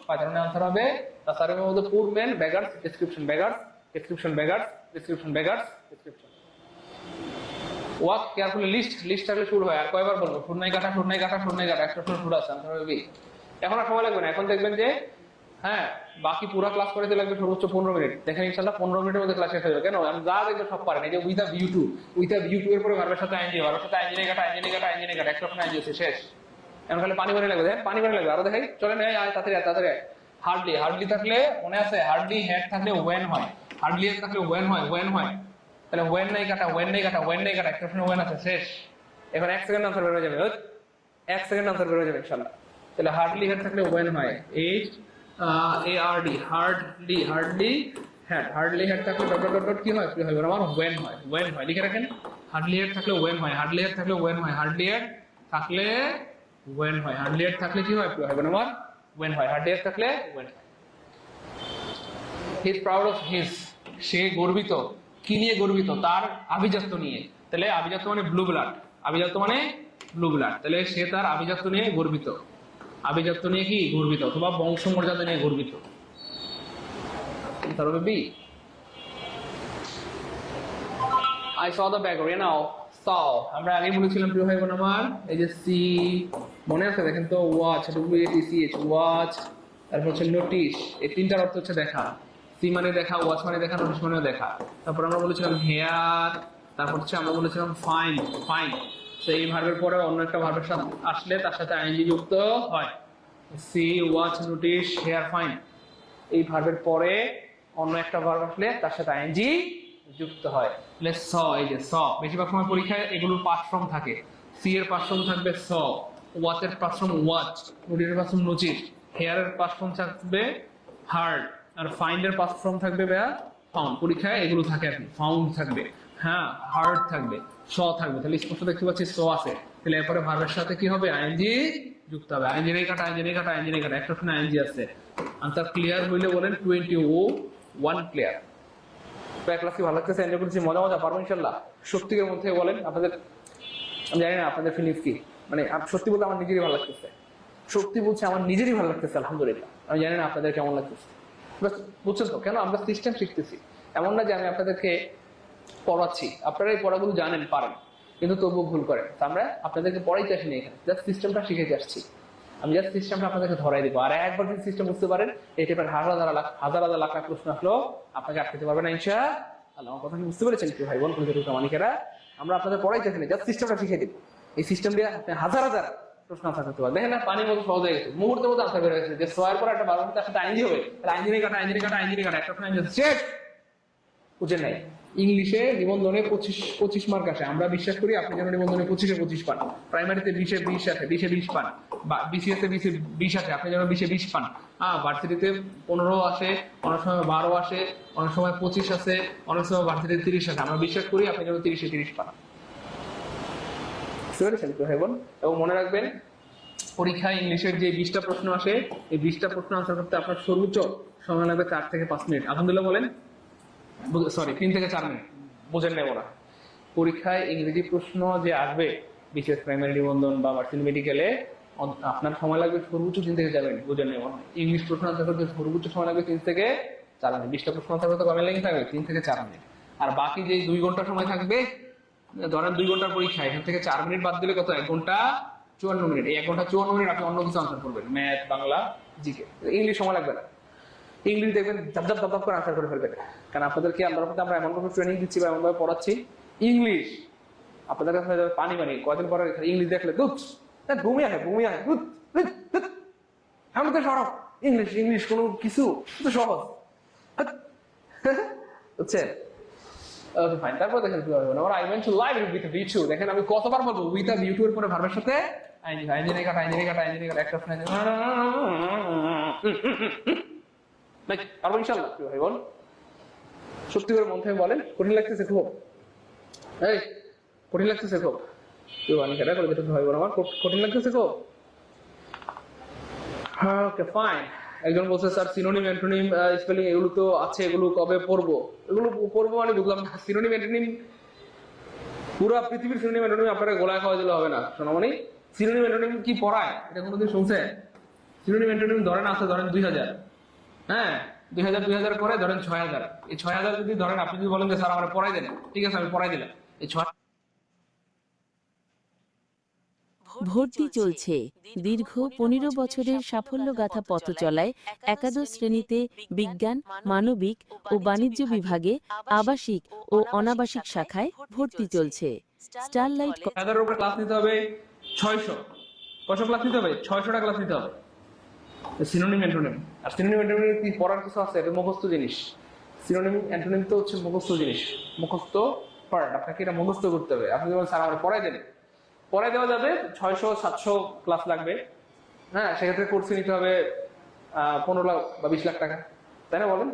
[SPEAKER 1] তার মানে আনসার হবে the suffering of the poor man, beggars, description beggars, description beggars, description beggars, description. Walk carefully, list থাকলে শুরু হয়। আর কয়বার বলবো? শূন্যই কাটা, শূন্যই কাটা, শূন্যই কাটা, একটা শুরু আছে আনসার হবে বি। এখন আর সময় লাগবে না, এখন দেখবেন যে হ্যাঁ বাকি পুরো ক্লাস করতে লাগবে সর্বোচ্চ 15 মিনিট। দেখেন ইনশাআল্লাহ 15 মিনিটের মধ্যে ক্লাস শেষ হয়ে যাবে। কেন? আমি যা দেখবো সব পারেন। এই যে with a view to, with a view to এর পরে ভার্বের সাথে আইএনজি, ভার্বের সাথে আইএনজি কাটা, আইএনজি কাটা, আইএনজি কাটা, একটা সময় আইএনজি শেষ। এখন খালি পানি পানি লাগবে, দেখেন পানি পানি লাগবে। আরো দেখাই, চলেন আয় তাড়াতাড়ি তাড়াতাড়ি। হার্ডলি, হার্ডলি থাকলে মনে আছে, হার্ডলি হেড থাকলে ওয়েন হয়, হার্ডলি হেড থাকলে ওয়েন হয়, ওয়েন হয়। তাহলে ওয়েন নাই কাটা, ওয়েন নাই কাটা, ওয়েন নাই কাটা, একটা সময় ওয়েন আছে শেষ। এখন 1 সেকেন্ড আনসার বের হয়ে যাবে, 1 সেকেন্ড আনসার বের হয়ে যাবে ইনশাআল্লাহ। তাহলে হার্ডলি হেড থাকলে ওয়েন হয়, HARD, hardly, hardly head, hardly head থাকলে ডট ডট ডট কি হয়? কি হয় আমার? ওয়েন হয়, ওয়েন হয়। লিখে রাখেন, হার্ডলি হেড থাকলে ওয়েন হয়, হার্ডলি হেড থাকলে ওয়েন হয়, হার্ডলি হেড থাকলে ওয়েন হয়, হার্ডলি হেড থাকলে কি হয়? কি হয় আমার? ওয়েন হয়, হার্ডলি হেড থাকলে ওয়েন হয়। He is proud of his, সে গর্বিত, কি নিয়ে গর্বিত? তার আভিজাত্য নিয়ে। তাহলে আভিজাত্য মানে ব্লু ব্লাড, আভিজাত্য মানে ব্লু ব্লাড, তাহলে সে তার আভিজাত্য নিয়ে গর্বিত, আভিজাত্য নিয়ে কি গর্বিত, অথবা বংশমর্যাদা নিয়ে গর্বিত। তারপরে B, I saw the beggar, saw, আমরা আগে বলেছিলাম প্রিয় ভাই বোন আমার, এই যে সি মনে আছে? দেখেন তো, ওয়াচ, WATCH, ওয়াচ, তারপর হচ্ছে নোটিশ, এই তিনটার অর্থ হচ্ছে দেখা। সি মানে দেখা, ওয়াচ মানে দেখা, নোটিশ মানে দেখা। তারপর আমরা বলেছিলাম হেয়ার, তারপর হচ্ছে আমরা বলেছিলাম ফাইন্ড, ফাইন্ড। তো এই ভার্বের পরে অন্য একটা ভার্বের সাথে আসলে তার সাথে আইএনজি যুক্ত হয়। See, watch, notice, hear, find. এই ভার্বের পরে অন্য একটা ভার্ব আসলে তার সাথে আইএনজি যুক্ত হয়। তাহলে স, এই যে স, বেশিরভাগ সময় পরীক্ষায় এগুলোর পাস্ট ফর্ম থাকে। সি এর পাস্ট ফর্ম থাকবে স, ওয়াচের পাস্ট ফর্ম ওয়াচ, নোটিশের পাস্ট ফর্ম নোটিশ, হেয়ারের পাস্ট ফর্ম থাকবে হার্ড, আর ফাইন্ডের পাস্ট ফর্ম থাকবে ফাউন্ড। পরীক্ষায় এগুলো থাকে আর কি, ফাউন্ড থাকবে, হ্যাঁ হার্ড থাকবে, স থাকবে। তাহলে স্পষ্ট দেখতে পাচ্ছি স আছে, তাহলে এরপরে ভার্বের সাথে কি হবে? আইএনজি যুক্ত হবে। আইএনজি নেই কাটা, আইএনজি নেই কাটা, আইএনজি নেই কাটা, একটা শুনে আইএনজি আছে। আনসার ক্লিয়ার হইলে বলেন 21 ক্লিয়ার। ক্লাস কি ভালো লাগতেছে? এনজয় করছি, মজা মজা পারবো ইনশাল্লাহ। সত্যিকার মধ্যে বলেন আপনাদের, আমি জানি না আপনাদের ফিলিংস কি, মানে সত্যি বলতে আমার নিজেরই ভালো লাগতেছে, সত্যি বলছে আমার নিজেরই ভালো লাগতেছে আলহামদুলিল্লাহ। আমি জানি না আপনাদের কেমন লাগতেছে, বুঝছেন তো? কেন আমরা সিস্টেম শিখতেছি, এমন না যে আমি আপনাদেরকে পড়াচ্ছি, আপনারা এই পড়াগুলো জানেন, পারেন, কিন্তু তবুও ভুল করেন। আমরা আপনাদেরকে পড়াইতে আসিনি এখানে, জাস্ট সিস্টেমটা শিখে আসছি। আমি জাস্ট সিস্টেমটা আপনাদেরকে ধরাই দিব। আর একবার যদি সিস্টেম বুঝতে পারেন, এই টাইপের হাজার হাজার লাখ প্রশ্ন আসলো আপনাকে আটকাতে পারবে না ইনশাআল্লাহ। আমার কথা কি বুঝতে পেরেছেন কি ভাই বোন, মানিকেরা? আমরা আপনাদের পড়াইতে আসিনি, জাস্ট সিস্টেমটা শিখে দিব। এই সিস্টেম দিয়ে আপনি হাজার প্রশ্ন আনসার করতে পারবেন। দেখেন না, পানির মতো সহজ হয়ে গেছে, মুহূর্তের মতো আনসার বের হয়ে গেছে। যে সোয়ার পর একটা বারো তার সাথে আইনজি হবে, তাহলে আইনজিনি কাটা, আইনজিনি কাটা, আইনজিনি কাটা, একটা শেষ। বুঝেন নাই? ইংলিশে নিবন্ধনে 25 মার্ক আসে। আমরা বিশ্বাস করি আপনি যেন নিবন্ধনে 25-25 পান, প্রাইমারিতে 20-20 আসে, 20-20 পান, বা বিসিএস তে 20 আসে, আপনি যেন 20-20 পান। ভার্সিটিতে 15 আসে, অনেক সময় 12 আসে, অনেক সময় 25 আসে, অনেক সময় ভার্সিটিতে 30 আসে। আমরা বিশ্বাস করি আপনি যেন 30-30 পান। এবং মনে রাখবেন, পরীক্ষায় ইংলিশের যে 20টা প্রশ্ন আসে, এই 20টা প্রশ্ন আনসার করতে আপনার সর্বোচ্চ সময় লাগবে 4 থেকে 5 মিনিট। আলহামদুলিল্লাহ বলেন, সরি 3 থেকে 4 মিনিট, বুঝেন নেব না। পরীক্ষায় ইংরেজি প্রশ্ন যে আসবে বিশেষ প্রাইমারি নিবন্ধন বা ভার্সিটি মেডিকেলে, আপনার সময় লাগবে সর্বোচ্চ 3 থেকে 4 মিনিট, বুঝেন নাই মনে হয়। ইংলিশ প্রশ্ন আনসার করতে সর্বোচ্চ সময় লাগবে 3 থেকে 4 মিনিট। 20টা প্রশ্ন আনসার করতে কমে লেগে থাকবে 3 থেকে 4 মিনিট। আর বাকি যে 2 ঘন্টা সময় থাকবে, ধরেন 2 ঘন্টার পরীক্ষা, এখান থেকে 4 মিনিট বাদ দিলে কত? 1 ঘন্টা 54 মিনিট। এই 1 ঘন্টা 54 মিনিট আপনি অন্য কিছু আনসার করবেন, ম্যাথ, বাংলা, জিকে। ইংলিশ সময় লাগবে না। ইংলিশ দেখবেন ধাপ করে আনসার করে ফেলবেন, কারণ আপনাদেরকে আল্লাহর রহমতে আমরা এমন ভাবে ট্রেনিং দিচ্ছি বা এমন ভাবে পড়াচ্ছি, ইংলিশ আপনাদের কাছে হয়ে যাবে পানি পানি। কয়দিন পরে ইংলিশ দেখলে দুধ ঘুমিয়ে আসে দুধ। আমি তো সরব ইংলিশ ইংলিশ কোনো কিছু তো সহজ, বুঝছেন? Okay fine. তারপর দেখেন কি হবে, আমার I went to live with V two. দেখেন আমি কতবার বলবো উইথ আ ভি টু এর পরে ভার্বের সাথে আইনজীবী কাটা একটা শুনে লাইক পারবো ইনশাআল্লাহ। কি ভাই বল, সত্যি করে মন থেকে বলেন, কঠিন লাগতেছে খুব? এই কঠিন লাগতেছে খুব? কেউ আমি কেটা করে দিতে ভাই বল, আমার কঠিন লাগতেছে খুব? Okay fine. একজন বলছে স্যার সিনোনিম অ্যান্টোনিম স্পেলিং এগুলো তো আছে, এগুলো কবে পড়বো? এগুলো পড়বো মানে বুঝলাম না। সিনোনিম অ্যান্টোনিম পুরো পৃথিবীর সিনোনিম অ্যান্টোনিম আপনারা গোলায় খাওয়া দিলে হবে না, শোনো মানে। সিনোনিম অ্যান্টোনিম কি পড়ায় এটা কোনোদিন শুনছে? সিনোনিম অ্যান্টোনিম ধরেন আছে, ধরেন 2000, হ্যাঁ 2000 করে ধরেন 6000। এই 6000 যদি ধরেন আপনি যদি বলেন যে স্যার আমার পড়াই দেন, ঠিক আছে আমি পড়াই দিলাম। এই 6
[SPEAKER 5] ভর্তি চলছে। দীর্ঘ 15 বছরের সাফল্যগাথা পথ চলায় একাদশ শ্রেণীতে বিজ্ঞান, মানবিক ও বাণিজ্য বিভাগে আবাসিক ও অনাবাসিক শাখায় ভর্তি চলছে। স্টারলাইট
[SPEAKER 1] 1000 এর উপরে ক্লাস নিতে হবে 600। কত ক্লাস নিতে হবে? 600টা ক্লাস নিতে হবে। সিনোনিম অ্যান্টোনিম, আর সিনোনিম অ্যান্টোনিম কি পড়ার কিছু আছে? এটা মুখস্থ জিনিস। সিনোনিম অ্যান্টোনিম তো হচ্ছে মুখস্থ জিনিস, মুখস্থ পার্ট। আপনাকে এটা মুখস্থ করতে হবে। আপনি যখন স্যার আমার পড়াই দেন, পড়াই দেওয়া যাবে 600-700 ক্লাস লাগবে, হ্যাঁ সেক্ষেত্রে কোর্স নিতে হবে 15 লাখ বা 20 লাখ টাকা, তাই না বলেন?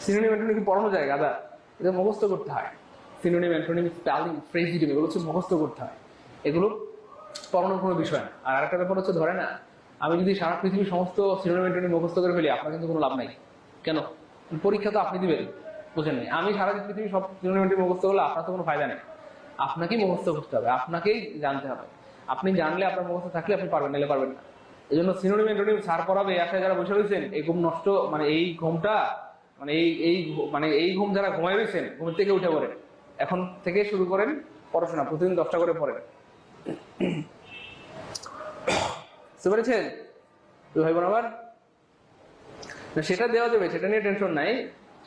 [SPEAKER 1] সিনোনিম অ্যান্টোনিম কি পড়ানো যায় গাদা? এটা মুখস্থ করতে হয়। সিনোনিম অ্যান্টোনিম স্পেলিং ফ্রেজিডিম এগুলো হচ্ছে মুখস্থ করতে হয়, এগুলো পড়ানোর কোনো বিষয় না। আর আরেকটা ব্যাপার হচ্ছে, ধরে না আমি যদি সারা পৃথিবীর সমস্ত সিনোনিম অ্যান্টোনিম মুখস্থ করে ফেলি, আপনার কিন্তু কোনো লাভ নাই। কেন? পরীক্ষা তো আপনি দিবেন, বুঝেন নাই? আমি সারা পৃথিবীর সব সিনোনিম অ্যান্টোনিম মুখস্থ করলে আপনার তো কোনো ফায়দা নেই। আপনাকেই মুখস্থ করতে হবে, আপনাকেই জানতে হবে। আপনি জানলে আপনার মুখস্থ থাকলে আপনি পারবেন, নাহলে পারবেন না। এই জন্য সিনোনিম অ্যান্টোনিম স্যার পড়াবে, আশায় যারা বসে রয়েছেন এই ঘুম নষ্ট, মানে এই ঘুমটা মানে এই ঘুম যারা ঘুমাই রয়েছেন, ঘুম থেকে উঠে পড়েন, এখন থেকে শুরু করেন পড়াশোনা, প্রতিদিন 10টা করে পড়েন। বুঝতে পেরেছেন ভাই বোন? আবার সেটা দেওয়া যাবে, সেটা নিয়ে টেনশন নাই,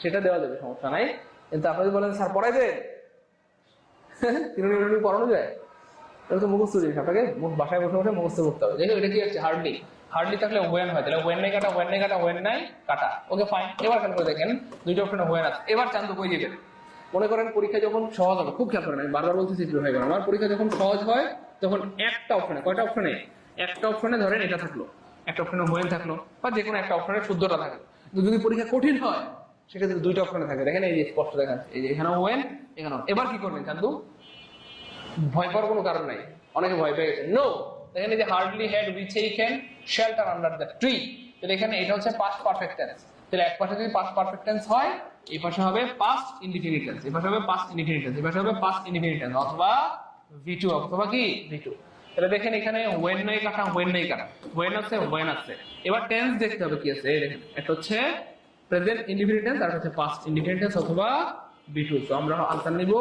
[SPEAKER 1] সেটা দেওয়া যাবে, সমস্যা নাই। কিন্তু আপনি যদি বলেন স্যার পড়াই দেন, সিনোনিম পড়ানো যায়? এটা তো মুখস্থ জিনিস, আপনাকে বাসায় বসে বসে মুখস্থ করতে হবে। দেখো এটা কি হচ্ছে? হার্ডলি থাকলে ওয়েন হয়, তাহলে ওয়েন নাই কাটা, ওয়েন নাই কাটা। Okay fine. এবার খেয়াল করে দেখেন, দুইটা অপশনে ওয়েন আছে। এবার চান তো কই দিবেন? মনে করেন পরীক্ষা যখন সহজ হবে, খুব খেয়াল করেন, আমি বারবার বলতেছি ভাই বোন আমার, পরীক্ষা যখন সহজ হয় তখন একটা অপশনে, কয়টা অপশনে? একটা অপশনে ধরেন এটা থাকলো, একটা অপশনে ওয়েন থাকলো, বা যে কোনো একটা অপশনে শুদ্ধটা থাকলো। কিন্তু যদি পরীক্ষা কঠিন হয় সেক্ষেত্রে দুইটা অপশনে থাকে। দেখেন এই যে স্পষ্ট দেখা যাচ্ছে, এই যে এখানে ওয়েন, এখানে। এবার কি করবেন চান্দু? ভয় পাওয়ার কোনো কারণ নাই, অনেকে ভয় পেয়ে গেছে। নো, দেখেন এই যে hardly had we taken shelter under the tree, তাহলে এখানে এটা হচ্ছে পাস্ট পারফেক্ট টেন্স। তাহলে এক পাশে যদি পাস্ট পারফেক্ট টেন্স হয়, এই পাশে হবে পাস্ট ইনডিফিনিট টেন্স, এই পাশে হবে পাস্ট ইনডিফিনিট টেন্স, এই পাশে হবে পাস্ট ইনডিফিনিট টেন্স, অথবা V2, অথবা কি V2। তাহলে দেখেন এখানে ওয়েন নাই কাটা, ওয়েন আছে। এবার টেন্স দেখতে হবে কি আছে। এই দেখেন একটা হচ্ছে প্রেজেন্ট ইনডিফিনিট টেন্স, আর হচ্ছে পাস্ট ইনডিফিনিট টেন্স অথবা V2। তো আমরা আনসার নিব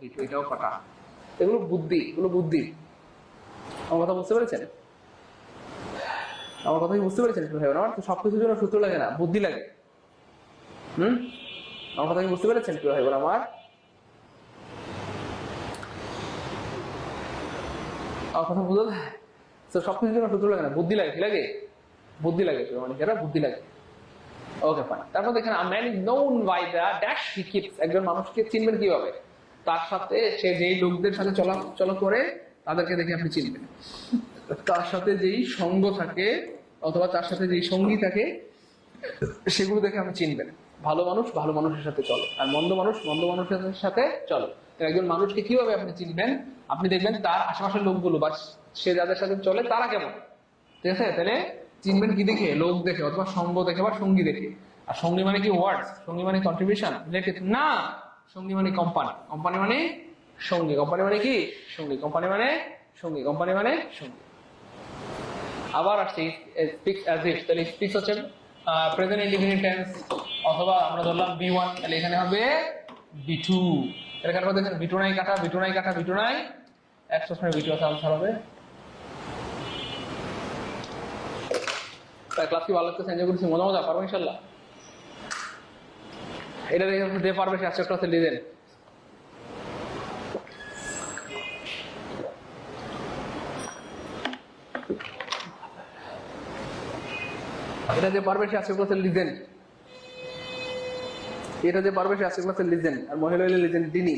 [SPEAKER 1] V2, এটাও কাটা। এগুলো বুদ্ধি। আমার কথা বুঝতে পেরেছেন? আমার কথা কি বুঝতে পেরেছেন? আমার তো সবকিছুর জন্য সূত্র লাগে না, বুদ্ধি লাগে। আমার কথা কি বুঝতে পেরেছেন কি ভাই বোন আমার? আমার কথা বুঝলো? সবকিছুর জন্য সূত্র লাগে না, বুদ্ধি লাগে। কি লাগে? বুদ্ধি লাগে, মানে যারা বুদ্ধি লাগে। ওকে ফাইন। তারপর দেখেন a man is known by the dash he keeps। একজন মানুষকে চিনবেন কিভাবে? তার সাথে সে যেই লোকদের সাথে চলা করে তাদেরকে দেখে আপনি চিনবেন। তার সাথে যেই সঙ্গ থাকে অথবা তার সাথে যেই সঙ্গী থাকে সেগুলো দেখে আপনি চিনবেন। ভালো মানুষ ভালো মানুষের সাথে চলে, আর মন্দ মানুষ মন্দ মানুষের সাথে চলে। একজন মানুষকে কিভাবে আপনি চিনবেন? আপনি দেখবেন তার আশেপাশের লোকগুলো বা সে যাদের সাথে চলে তারা কেমন, ঠিক আছে? তাহলে চিনবেন কি দেখে? লোক দেখে, অথবা সঙ্গ দেখে বা সঙ্গী দেখে। আর সঙ্গী মানে কি ওয়ার্ডস? সঙ্গী মানে কন্ট্রিবিউশন রিলেটেড না, সঙ্গী মানে কোম্পানি, কোম্পানি মানে সঙ্গী, কোম্পানি মানে কি সঙ্গী, কোম্পানি মানে সঙ্গী, কোম্পানি মানে সঙ্গী। আবার আসছি স্পিক্স অ্যাজ ইফ, তাহলে স্পিক্স হচ্ছে প্রেজেন্ট ইনডিফিনিট টেন্স, অথবা আমরা ধরলাম B1, তাহলে এখানে হবে B2। তাহলে এখানে দেখেন B2 নাই কাটা, B2 নাই কাটা, B2 নাই, এক্সপ্রেশনের B2 আছে, আনসার হবে। তাই ক্লাস কি ভালো লাগতেছে, এনজয় করছি, মজা মজা পারবো ইনশাল্লাহ। এটা দেখে পারবে সে আজকের ক্লাসে লিজেন। এটা যে পারবে সে আজকের ক্লাসে লিজেন, এটা যে পারবে সে আজকের ক্লাসে লিজেন, আর মহিলা হইলে লিজেন তিনি।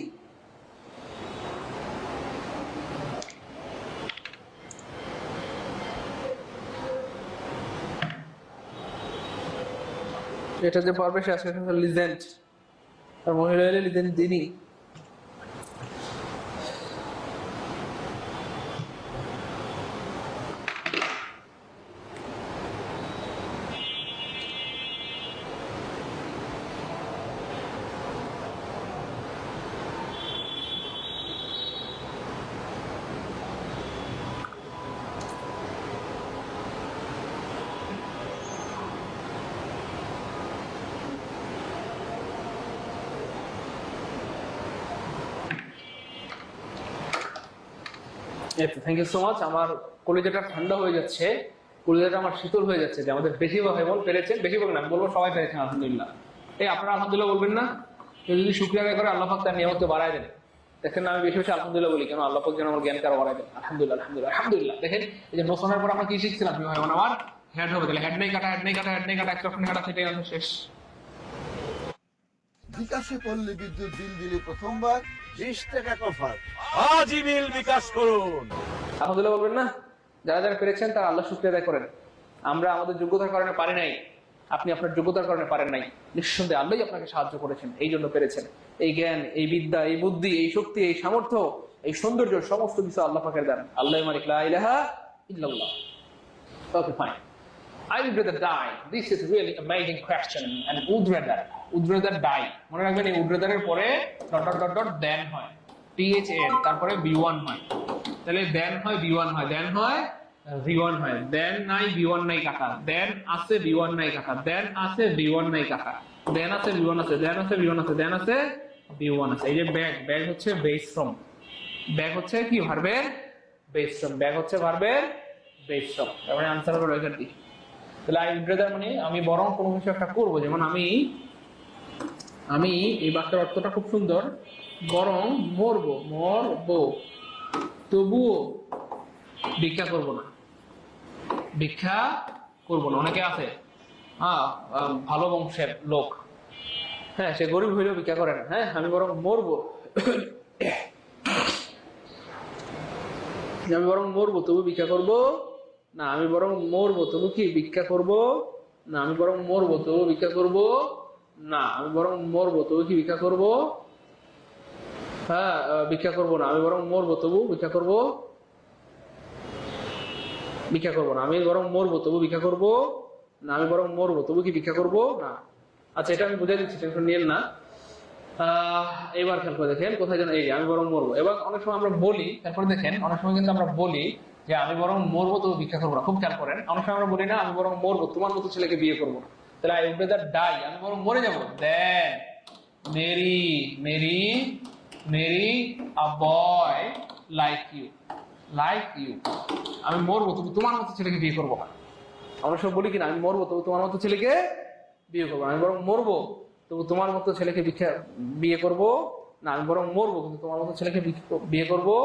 [SPEAKER 1] এটা যে পারবে সে আজকের ক্লাসে লিজেন্ট, আর মহিলা হইলে লিজেন তিনি। Thank you so much. আমার কলিজাটা ঠান্ডা হয়ে যাচ্ছে, কলিজাটা আমার শীতল হয়ে যাচ্ছে যে আমাদের বেশিরভাগ ভাই বোন পেরেছেন, বেশিরভাগ না আমি বলবো সবাই পেরেছেন আলহামদুলিল্লাহ। এই আপনারা আলহামদুলিল্লাহ বলবেন না? কেউ যদি শুকরিয়া আদায় করে আল্লাহ পাক তার নিয়ামত বাড়ায় দেন। দেখেন না, আমি বেশি বেশি আলহামদুলিল্লাহ বলি কেন, আল্লাহ পাক যেন আমার জ্ঞানকে আরো বাড়ায় দেন। আলহামদুলিল্লাহ আলহামদুলিল্লাহ আলহামদুলিল্লাহ। দেখেন এই যে নোসনের পর আমরা কি শিখছিলাম, ভাই বোন আমার হেড হবে, তাহলে হেড নেই কাটা, হেড নেই কাটা, হেড নেই কাটা, এক্সপ্রেশন কাটা, সেটাই আমাদের শেষ।
[SPEAKER 3] বিকাশে পল্লী বিদ্যুৎ বিল দিলে প্রথমবার 20 টাকা অফার।
[SPEAKER 4] আজই বিল বিকাশ করুন।
[SPEAKER 1] আলহামদুলিল্লাহ বলবেন না? যারা যারা পেরেছেন তারা আল্লাহ শুকরিয়া আদায় করেন। আমরা আমাদের যোগ্যতার কারণে পারি নাই, আপনি আপনার যোগ্যতার কারণে পারেন নাই, নিঃসন্দেহে আল্লাহই আপনাকে সাহায্য করেছেন, এই জন্য পেরেছেন। এই জ্ঞান, এই বিদ্যা, এই বুদ্ধি, এই শক্তি, এই সামর্থ্য, এই সৌন্দর্য সমস্ত কিছু আল্লাহ পাকের দান। আল্লাহ মালিক লা ইলাহা ইল্লাল্লাহ। Okay fine, I would rather die. This is really amazing question. And would rather die. মনে রাখবেন এই would rather এর পরে ডট ডট ডট ডট দেন হয়, THN, তারপরে B1 হয়। তাহলে দেন হয় B1 হয়, দেন হয় B1 হয়, দেন নাই B1 নাই কাটা, দেন আছে B1 নাই কাটা, দেন আছে B1 নাই কাটা, দেন আছে B1 আছে, দেন আছে B1 আছে, দেন আছে B1 আছে। এই যে ব্যাগ হচ্ছে বেস ফ্রম, ব্যাগ হচ্ছে কি ভার্বের বেস ফ্রম, ব্যাগ হচ্ছে ভার্বের বেস ফ্রম। তার মানে আনসার হবে এখানে। তাহলে আই উড রাদার মানে আমি বরং কোনো কিছু একটা করবো, যেমন আমি এই বাক্যের অর্থটা খুব সুন্দর, বরং মরবো তবুও ভিক্ষা করবো না, ভিক্ষা করবো না। অনেকে আছে ভালো বংশের লোক, হ্যাঁ সে গরিব হইলেও ভিক্ষা করে না, হ্যাঁ আমি বরং মরবো, আমি বরং মরবো তবু ভিক্ষা করবো না, আমি বরং মরবো তবু কি ভিক্ষা করবো না, আমি বরং মরবো তবু ভিক্ষা করবো না, আমি বরং মরবো তবু কি ভিক্ষা করবো, হ্যাঁ ভিক্ষা করবো না, আমি বরং মরবো তবু ভিক্ষা করবো না, আমি বরং মরবো তবু ভিক্ষা করবো না, আমি বরং মরবো তবু কি ভিক্ষা করবো না। আচ্ছা এটা আমি বুঝাই দিচ্ছি, টেনশন নিয়েন না। এবার খেয়াল করে দেখেন কোথায় যেন, এই যে আমি বরং মরবো। এবার অনেক সময় আমরা বলি, তারপরে দেখেন অনেক সময় কিন্তু আমরা বলি যে আমি বরং মরবো তবু ভিক্ষা করবো না। খুব খেয়াল করেন, অনেক সময় আমরা বলি না আমি বরং মরবো, তোমার মতো ছেলেকে বিয়ে করবো না। তাহলে আই উড রাদার ডাই, আমি বরং মরে যাবো, than marry a boy like you, আমি মরবো তবু তোমার মতো ছেলেকে বিয়ে করবো না। আমরা সব বলি কিনা আমি মরবো তবু তোমার মতো ছেলেকে বিয়ে করবো, আমি বরং মরবো তবু তোমার মতো ছেলেকে বিয়ে করবো না, আমি বরং মরবো কিন্তু তোমার মতো ছেলেকে বিয়ে করবো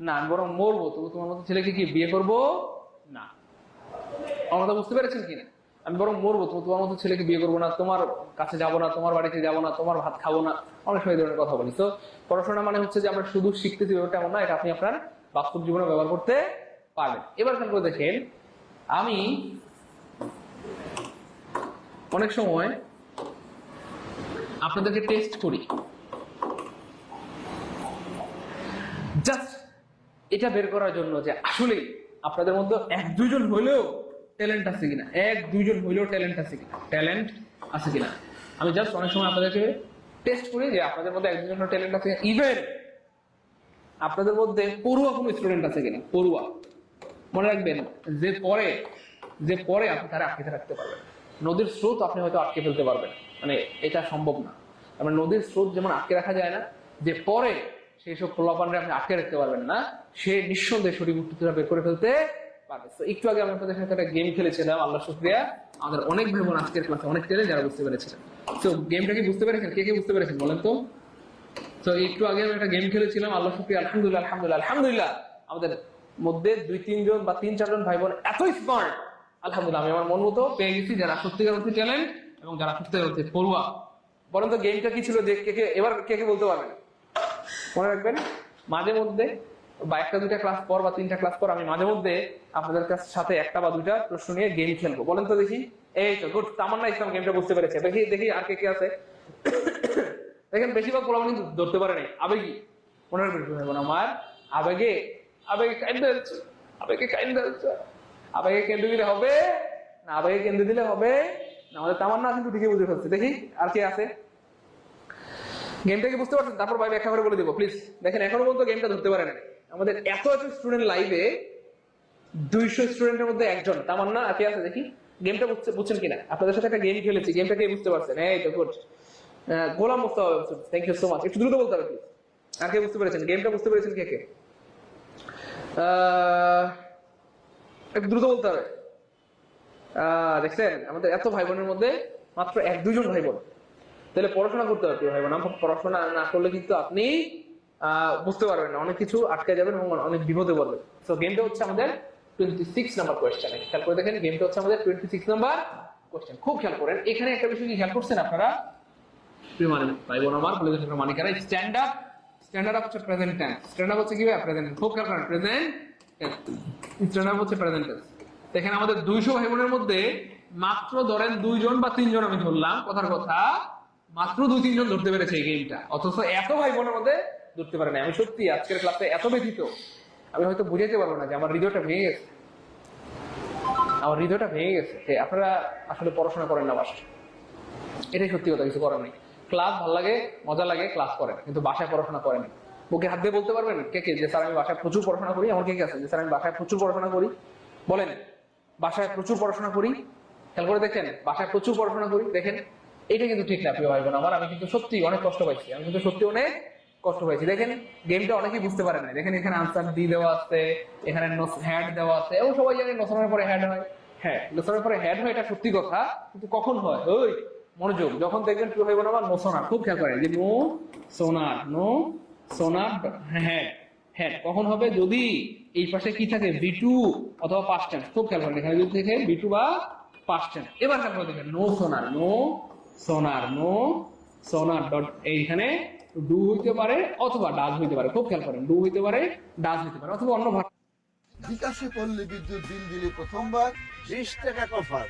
[SPEAKER 1] না, আমি বরং মরবো তবু তোমার মতো ছেলেকে কি বিয়ে করবো না। আমার কথা বুঝতে পেরেছেন কিনা? আমি বরং মরবো তবু তোমার মতো ছেলেকে বিয়ে করবো না, তোমার কাছে যাবো না, তোমার বাড়িতে যাবো না, তোমার ভাত খাবো না, অনেক সময় এই ধরনের কথা বলি। তো পড়াশোনা মানে হচ্ছে যে আমরা শুধু শিখতেছি ব্যাপারটা এমন না, এটা আপনি আপনার বাস্তব জীবনে ব্যবহার করতে পারবেন। এবার খেয়াল করে দেখেন, আমি অনেক সময় আপনাদেরকে টেস্ট করি জাস্ট এটা বের করার জন্য যে আসলে আপনাদের মধ্যে 1-2 জন হইলেও ট্যালেন্ট আছে কিনা, 1-2 জন হইলেও ট্যালেন্ট আছে কিনা। আমি জাস্ট অনেক সময় আপনাদেরকে টেস্ট করি যে আপনাদের মধ্যে 1-2 জন ট্যালেন্ট আছে কিনা, ইভেন আপনাদের মধ্যে পড়ুয়া কোনো স্টুডেন্ট আছে কিনা, পড়ুয়া মনে রাখবেন যে পরে আপনি তারা আটকে রাখতে পারবেন। নদীর স্রোত আপনি হয়তো আটকে ফেলতে পারবেন, মানে এটা সম্ভব না। মানে নদীর স্রোত যেমন আটকে রাখা যায় না, যে পরে সেই সব প্রলোভনে আপনি আটকে রাখতে পারবেন না, সে নিঃসন্দেহে সঠিক উত্তরটা বের করে ফেলতে পারবে। তো একটু আগে আমি আপনাদের সাথে একটা গেম খেলেছিলাম, আল্লাহ শুকরিয়া আমাদের অনেক ভাই বোন আজকের ক্লাসে অনেক টেনে যারা বুঝতে পেরেছিলেন। তো গেমটা কি বুঝতে পেরেছেন? কে কে বুঝতে পেরেছেন বলেন তো? তো একটু আগে আমি একটা গেম খেলেছিলাম, আল্লাহ শুকরিয়া, আলহামদুলিল্লাহ আলহামদুলিল্লাহ আলহামদুলিল্লাহ আমাদের মধ্যে 2-3 জন বা 3-4 জন ভাই বোন এতই স্মার্ট, আলহামদুলিল্লাহ আমি আমার মন মতো পেয়ে গেছি, যারা সত্যিকার অর্থে ট্যালেন্ট এবং যারা সত্যিকার অর্থে পড়ুয়া। বলেন তো গেমটা কি ছিল? এবার কে কে বলতে পারবেন? মনে রাখবেন, মাঝে মধ্যে বা 1-2 ক্লাস পর বা 3টা ক্লাস পর আমি মাঝে মধ্যে আপনাদের সাথে 1 বা 2টা প্রশ্ন নিয়ে গেম খেলবো। বলেন তো দেখি। এই তো গুড, তামান্না ইসলাম গেমটা বুঝতে পেরেছে। দেখি আর কে কে আছে। দেখেন বেশিরভাগ প্রবলেম কিন্তু ধরতে পারে নাই। আবেগী, মনে রাখবেন আমার আবেগে কেন্দ্র দিলে হবে না, আবেগে কেন্দ্র দিলে হবে না। আমাদের তামান্না কিন্তু ঠিকই বুঝে ফেলছে। দেখি আর কে আছে। গেমটাকে বুঝতে পারছেন? তারপর ভাই ব্যাখ্যা করে বলে দিব প্লিজ। দেখেন এখনো পর্যন্ত গেমটা ধরতে পারে না। আমাদের এত স্টুডেন্ট লাইভে 200 স্টুডেন্টের মধ্যে একজন তামান্না কে আছে দেখি। গেমটা বুঝছেন কিনা? আপনাদের সাথে একটা গেম খেলেছি, গেমটা কে বুঝতে পারছেন? এই তো good, Golam Mustafa, thank you so much. একটু দ্রুত বলতে হবে প্লিজ। আর কে বুঝতে পেরেছেন? গেমটা বুঝতে পেরেছেন কে কে? একটু দ্রুত বলতে হবে। দেখছেন আমাদের এত ভাই বোনের মধ্যে মাত্র 1-2 জন ভাই বোন। তাহলে পড়াশোনা করতে হবে ভাই বোন। পড়াশোনা না করলে কিন্তু আপনি বুঝতে পারবেন না, অনেক কিছু আটকে যাবেন এবং অনেক বিপদে পড়বেন। তো গেমটা হচ্ছে আমাদের 26 নাম্বার কোয়েশ্চেন। খেয়াল করে দেখেন, গেমটা হচ্ছে আমাদের 26 নাম্বার কোয়েশ্চেন। খুব খেয়াল করেন, এখানে একটা বিষয় কি খেয়াল করছেন আপনারা ভাই বোন আমার, বলে দেখেন মানিকারা, স্ট্যান্ড আপ হচ্ছে প্রেজেন্ট টেন্স। স্ট্যান্ড আপ হচ্ছে কি ভাই? প্রেজেন্ট। খুব খেয়াল করেন, প্রেজেন্ট স্ট্যান্ড আপ হচ্ছে প্রেজেন্ট টেন্স। দেখেন আমাদের 200 ভাই বোনের মধ্যে মাত্র ধরেন 2 জন বা 3 জন আমি ধরলাম, কথার কথা মাত্র 2-3 জন ধরতে পেরেছে এই গেমটা, অথচ এত ভাই বোনের মধ্যে ধরতে পারে না। আমি সত্যি আজকের ক্লাসে এত ব্যথিত, আমি হয়তো বুঝাইতে পারবো না যে আমার হৃদয়টা ভেঙে গেছে, আমার হৃদয়টা ভেঙে গেছে যে আপনারা আসলে পড়াশোনা করেন না বাসায়। এটাই সত্যি কথা, কিছু করার নেই। ক্লাস ভালো লাগে, মজা লাগে, ক্লাস করেন, কিন্তু বাসায় পড়াশোনা করেন। বুকে হাত দিয়ে বলতে পারবেন কে কে যে স্যার আমি বাসায় প্রচুর পড়াশোনা করি? আমার কে কে আছে যে স্যার আমি বাসায় প্রচুর পড়াশোনা করি? বলেন, বাসায় প্রচুর পড়াশোনা করি। খেয়াল করে দেখেন, বাসায় প্রচুর পড়াশোনা করি। দেখেন এটা কিন্তু ঠিক না প্রিয় ভাই বোন আমার, আমি কিন্তু সত্যি অনেক কষ্ট পাইছি, দেখেন গেমটা অনেকেই বুঝতে পারে না। দেখেন এখানে আনসার দি দেওয়া আছে, এখানে হ্যাড দেওয়া আছে, এবং সবাই জানে নোসনের পরে হ্যাড হয়। হ্যাঁ, নোসনের পরে হ্যাড হয়, এটা সত্যি কথা, কিন্তু কখন হয়? ওই মনোযোগ, যখন দেখবেন প্রিয় ভাই বোন আমার নোসোনার, খুব খেয়াল করেন যে নো সোনার হ্যাড কখন হবে? যদি এই পাশে কি থাকে, B2 অথবা পাস্ট টেন্স। খুব খেয়াল করেন, এখানে যদি থাকে B2 বা পাস্ট টেন্স। এবার খেয়াল করে দেখেন নো সোনার ডট, এইখানে ডু হইতে পারে অথবা ডাজ হইতে পারে। খুব খেয়াল করেন, ডু হইতে পারে, ডাজ হইতে পারে, অথবা অন্য ভাষা।
[SPEAKER 3] বিকাশে পল্লী বিদ্যুৎ বিল দিলে প্রথমবার 20 টাকা অফার।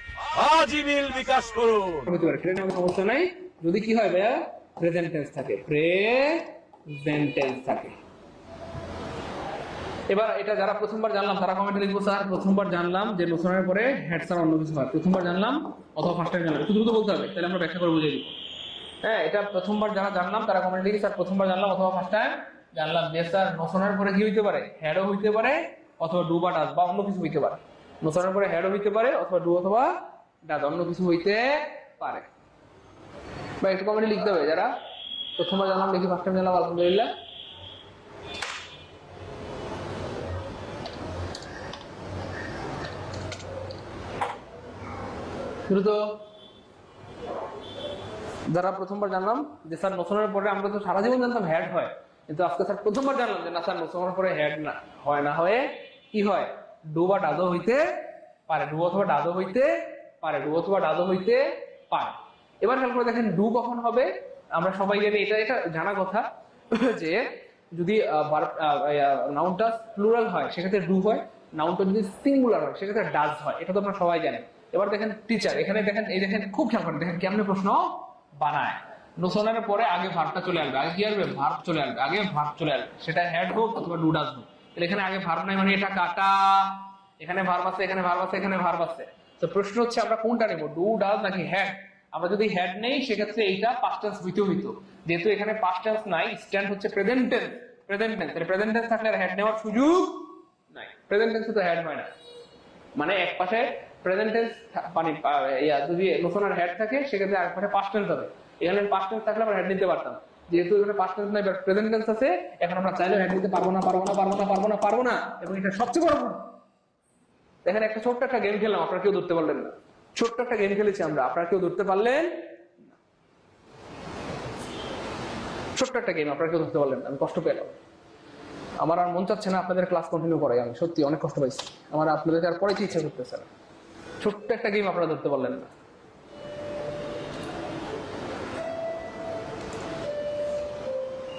[SPEAKER 4] আজই বিল বিকাশ করুন।
[SPEAKER 1] হইতে পারে, সেটা নিয়ে সমস্যা নাই, যদি কি হয় ভাইয়া? প্রেজেন্ট টেন্স থাকে। এবার এটা যারা প্রথমবার জানলাম তারা কমেন্টে লিখবো, স্যার প্রথমবার জানলাম যে নোসনের পরে হেড স্যার অন্য কিছু হয়, প্রথমবার জানলাম অথবা ফার্স্ট টাইম জানলাম। একটু দ্রুত বলতে হবে, তাহলে আমরা ব্যাখ্যা করে বুঝিয়ে দিব। হ্যাঁ, এটা প্রথমবার যারা জানলাম তারা কমেন্টে লিখি, স্যার প্রথমবার জানলাম অথবা ফার্স্ট টাইম জানলাম যে স্যার নোসনের পরে কি হইতে পারে? হেডও হইতে পারে অথবা ডু বা ডাজ বা অন্য কিছু হইতে পারে। নোসনের পরে হেডও হইতে পারে অথবা ডু অথবা ডাজ, অন্য কিছু হইতে পারে। বা একটু কমেন্টে লিখতে হবে যারা প্রথমবার জানলাম, দেখি ফার্স্ট টাইম জানলাম, আলহামদুলিল্লাহ। দ্রুত, যারা প্রথমবার জানলাম যে স্যার নোসনের পরে, আমরা তো সারা জীবন জানতাম হ্যাড হয়, কিন্তু আজকে স্যার প্রথমবার জানলাম যে না স্যার নোসনের পরে হ্যাড না হয়, না হয়ে কি হয়? ডু বা ডাজও হইতে পারে, ডু অথবা ডাজও হইতে পারে। এবার খেয়াল করে দেখেন ডু কখন হবে? আমরা সবাই জানি, এটা জানা কথা যে যদি নাউনটা প্লুরাল হয় সেক্ষেত্রে ডু হয়, নাউনটা যদি সিঙ্গুলার হয় সেক্ষেত্রে ডাজ হয়। এটা তো আমরা সবাই জানি। এবার দেখেন টিচার, এখানে দেখেন, এই দেখেন খুব খেয়াল করেন, দেখেন কেমনে প্রশ্ন বানায়। নোসনের পরে আগে ভার্বটা চলে আসবে, আগে কি আসবে? ভার্ব চলে আসবে, সেটা হেড হোক অথবা ডু ডাজ হোক। তাহলে এখানে আগে ভার্ব নাই, মানে এটা কাটা, এখানে ভার্ব আছে, এখানে ভার্ব আছে। তো প্রশ্ন হচ্ছে আমরা কোনটা নেব, ডু ডাজ নাকি হেড? আমরা যদি হেড নেই সেক্ষেত্রে এইটা পাস্ট টেন্স হইতো, যেহেতু এখানে পাস্ট টেন্স নাই, স্ট্যান্ড হচ্ছে প্রেজেন্ট টেন্স। তাহলে প্রেজেন্ট টেন্স থাকলে হেড নেওয়ার সুযোগ নাই। প্রেজেন্ট টেন্সে তো হেড হয় না, মানে এক পাশে প্রেজেন্ট টেন্স মানে যদি নোশনার হেড থাকে সেক্ষেত্রে এক পাশে পাস্ট টেন্স হবে। এখানে পাস্ট টেন্স থাকলে আমরা হেড নিতে পারতাম, যেহেতু এখানে পাস্ট টেন্স নাই প্রেজেন্ট টেন্স আছে, এখন আমরা চাইলেও হেড নিতে পারবো না পারবো না। এবং এটা সবচেয়ে বড় ভুল। দেখেন একটা ছোট্ট একটা গেম খেললাম, আপনারা কেউ ধরতে পারলেন না। ছোট্ট একটা গেম খেলেছি আমরা, আপনারা কেউ ধরতে পারলেন? ছোট্ট একটা গেম আপনারা কেউ ধরতে পারলেন না, আমি কষ্ট পেলাম। আমার আর মন চাচ্ছে না আপনাদের ক্লাস কন্টিনিউ করাই, আমি সত্যি অনেক কষ্ট পাইছি, আমার আপনাদেরকে আর পড়াইতে ইচ্ছা করতেছে না। ছোট্ট একটা গেম আপনারা ধরতে পারলেন না,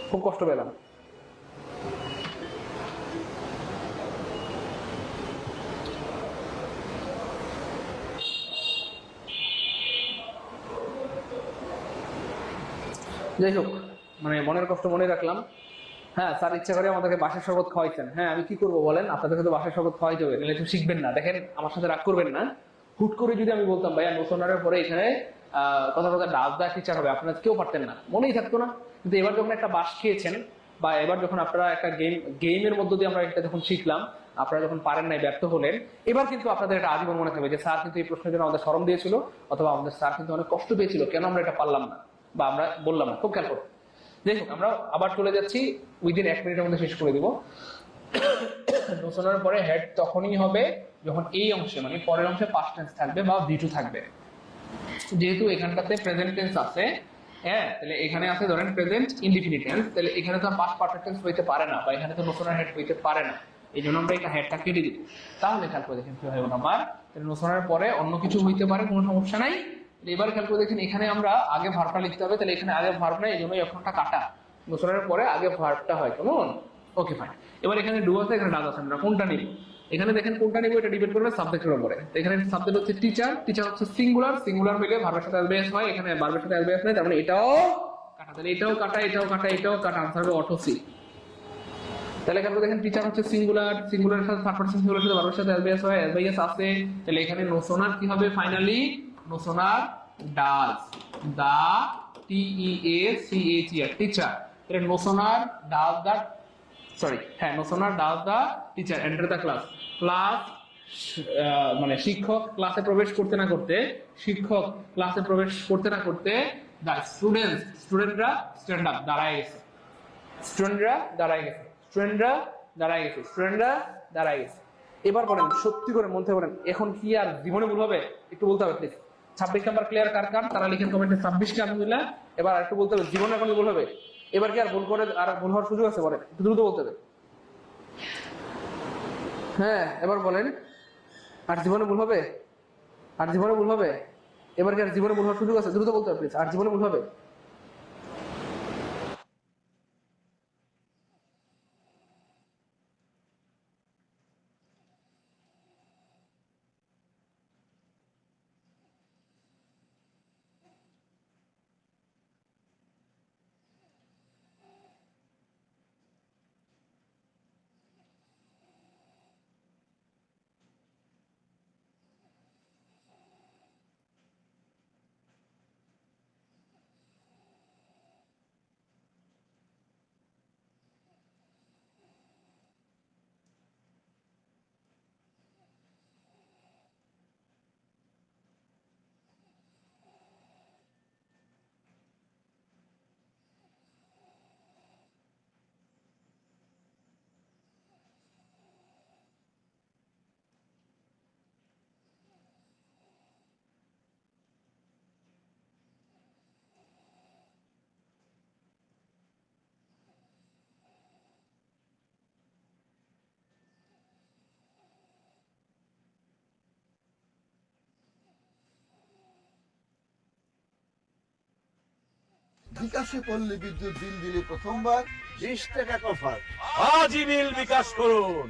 [SPEAKER 1] খুব কষ্ট পেলাম। যাই হোক, মানে মনের কষ্ট মনে রাখলাম। হ্যাঁ, স্যার ইচ্ছা করে আমাদেরকে বাসার শরবত খাওয়াইছেন। হ্যাঁ, আমি কি করবো বলেন, আপনাদেরকে তো বাসার শরবত খাওয়াইতে হবে, নাহলে একটু শিখবেন না। দেখেন, আমার সাথে রাগ করবেন না, হুট করে যদি আমি বলতাম ভাইয়া নোশনারের পরে এখানে কথা ডাল দা টিচার হবে, আপনারা কেউ পারতেন না, মনেই থাকতো না। কিন্তু এবার যখন একটা বাস খেয়েছেন, বা এবার যখন আপনারা একটা গেমের মধ্য দিয়ে আমরা এটা যখন শিখলাম, আপনারা যখন পারেন নাই, ব্যর্থ হলেন, এবার কিন্তু আপনাদের এটা আজীবন মনে থাকবে যে স্যার কিন্তু এই প্রশ্নের জন্য আমাদের শরম দিয়েছিল, অথবা আমাদের স্যার কিন্তু অনেক কষ্ট পেয়েছিল, কেন আমরা এটা পারলাম না বা আমরা বললাম না। খুব খেয়াল করুন। যাই হোক, আমরা আবার চলে যাচ্ছি, উইদিন 1 মিনিটের মধ্যে শেষ করে দিব। নোশনার পরে হেড তখনই হবে যখন এই অংশে, মানে পরের অংশে পাস্ট টেন্স থাকবে বা V2 থাকবে। যেহেতু এখানটাতে প্রেজেন্ট টেন্স আছে, হ্যাঁ, তাহলে এখানে আছে ধরেন প্রেজেন্ট ইনডিফিনিট টেন্স, তাহলে এখানে তো পাস্ট পারফেক্ট টেন্স হইতে পারে না, বা এখানে তো নোশনার হেড হইতে পারে না। এই জন্য আমরা এটা হেডটা কেটে দিই। তাহলে খেয়াল করে দেখেন কি হয় আমার, তাহলে নোশনার পরে অন্য কিছু হইতে পারে, কোনো সমস্যা নাই। এবার খেয়াল করে দেখেন, এখানে আমরা আগে ভার্বটা লিখতে হবে, তাহলে এখানে আগে ভার্ব নাই, এই জন্য এখনটা কাটা। নোশনার পরে আগে ভার্বটা হয়, কেমন? ওকে, ফাইন। এবার এখানে ডু আছে, এখানে ডাজ আছে, আমরা কোনটা নিব? এখানে দেখেন কোনটা নিব, এটা ডিপেন্ড করবে সাবজেক্টের উপরে। এখানে সাবজেক্ট হচ্ছে টিচার, টিচার হচ্ছে সিঙ্গুলার, সিঙ্গুলার মিলে ভার্বের সাথে এলবিএস হয়, এখানে ভার্বের সাথে এলবিএস নাই, তার মানে এটাও কাটা, তাহলে এটাও কাটা, এটাও কাটা, এটাও কাটা, আনসার হবে অটো সি। তাহলে এখানে দেখেন টিচার হচ্ছে সিঙ্গুলার, সিঙ্গুলারের সাথে থার্ড পারসন সিঙ্গুলারের সাথে ভার্বের সাথে এলবিএস হয়, এলবিএস আছে, তাহলে এখানে নোশনার কি হবে finally? No sooner does, the TEACHER, teacher. তাহলে নোশনার ডাজ দা, সরি, হ্যাঁ, no sooner does the teacher enter the class. Class মানে শিক্ষক ক্লাসে প্রবেশ করতে না করতে, শিক্ষক ক্লাসে প্রবেশ করতে না করতে, দা স্টুডেন্টরা স্ট্যান্ড আপ, দাঁড়ায় গেছে, স্টুডেন্টরা দাঁড়ায় গেছে, স্টুডেন্টরা দাঁড়ায় গেছে, স্টুডেন্টরা দাঁড়ায় গেছে। এবার বলেন, সত্যি করে মন থেকে বলেন, এখন কি আর জীবনে ভুল হবে? একটু বলতে হবে প্লিজ। 26 নাম্বার ক্লিয়ার কার কার, তারা লিখেন কমেন্টে 26কে আলহামদুলিল্লাহ। এবার একটু বলতে হবে, জীবনে এখন ভুল হবে? এবার কি আর ভুল করে আর ভুল হওয়ার সুযোগ আছে? বলেন, একটু দ্রুত বলতে হবে। হ্যাঁ, এবার বলেন, আর জীবনে ভুল হবে? আর জীবনে ভুল হবে? এবার কি আর জীবনে ভুল হওয়ার সুযোগ আছে? দ্রুত বলতে হবে প্লিজ, আর জীবনে ভুল হবে?
[SPEAKER 3] বিকাশে পল্লী বিদ্যুৎ বিল দিলে প্রথমবার 20 টাকা অফার।
[SPEAKER 4] আজই বিল বিকাশ করুন।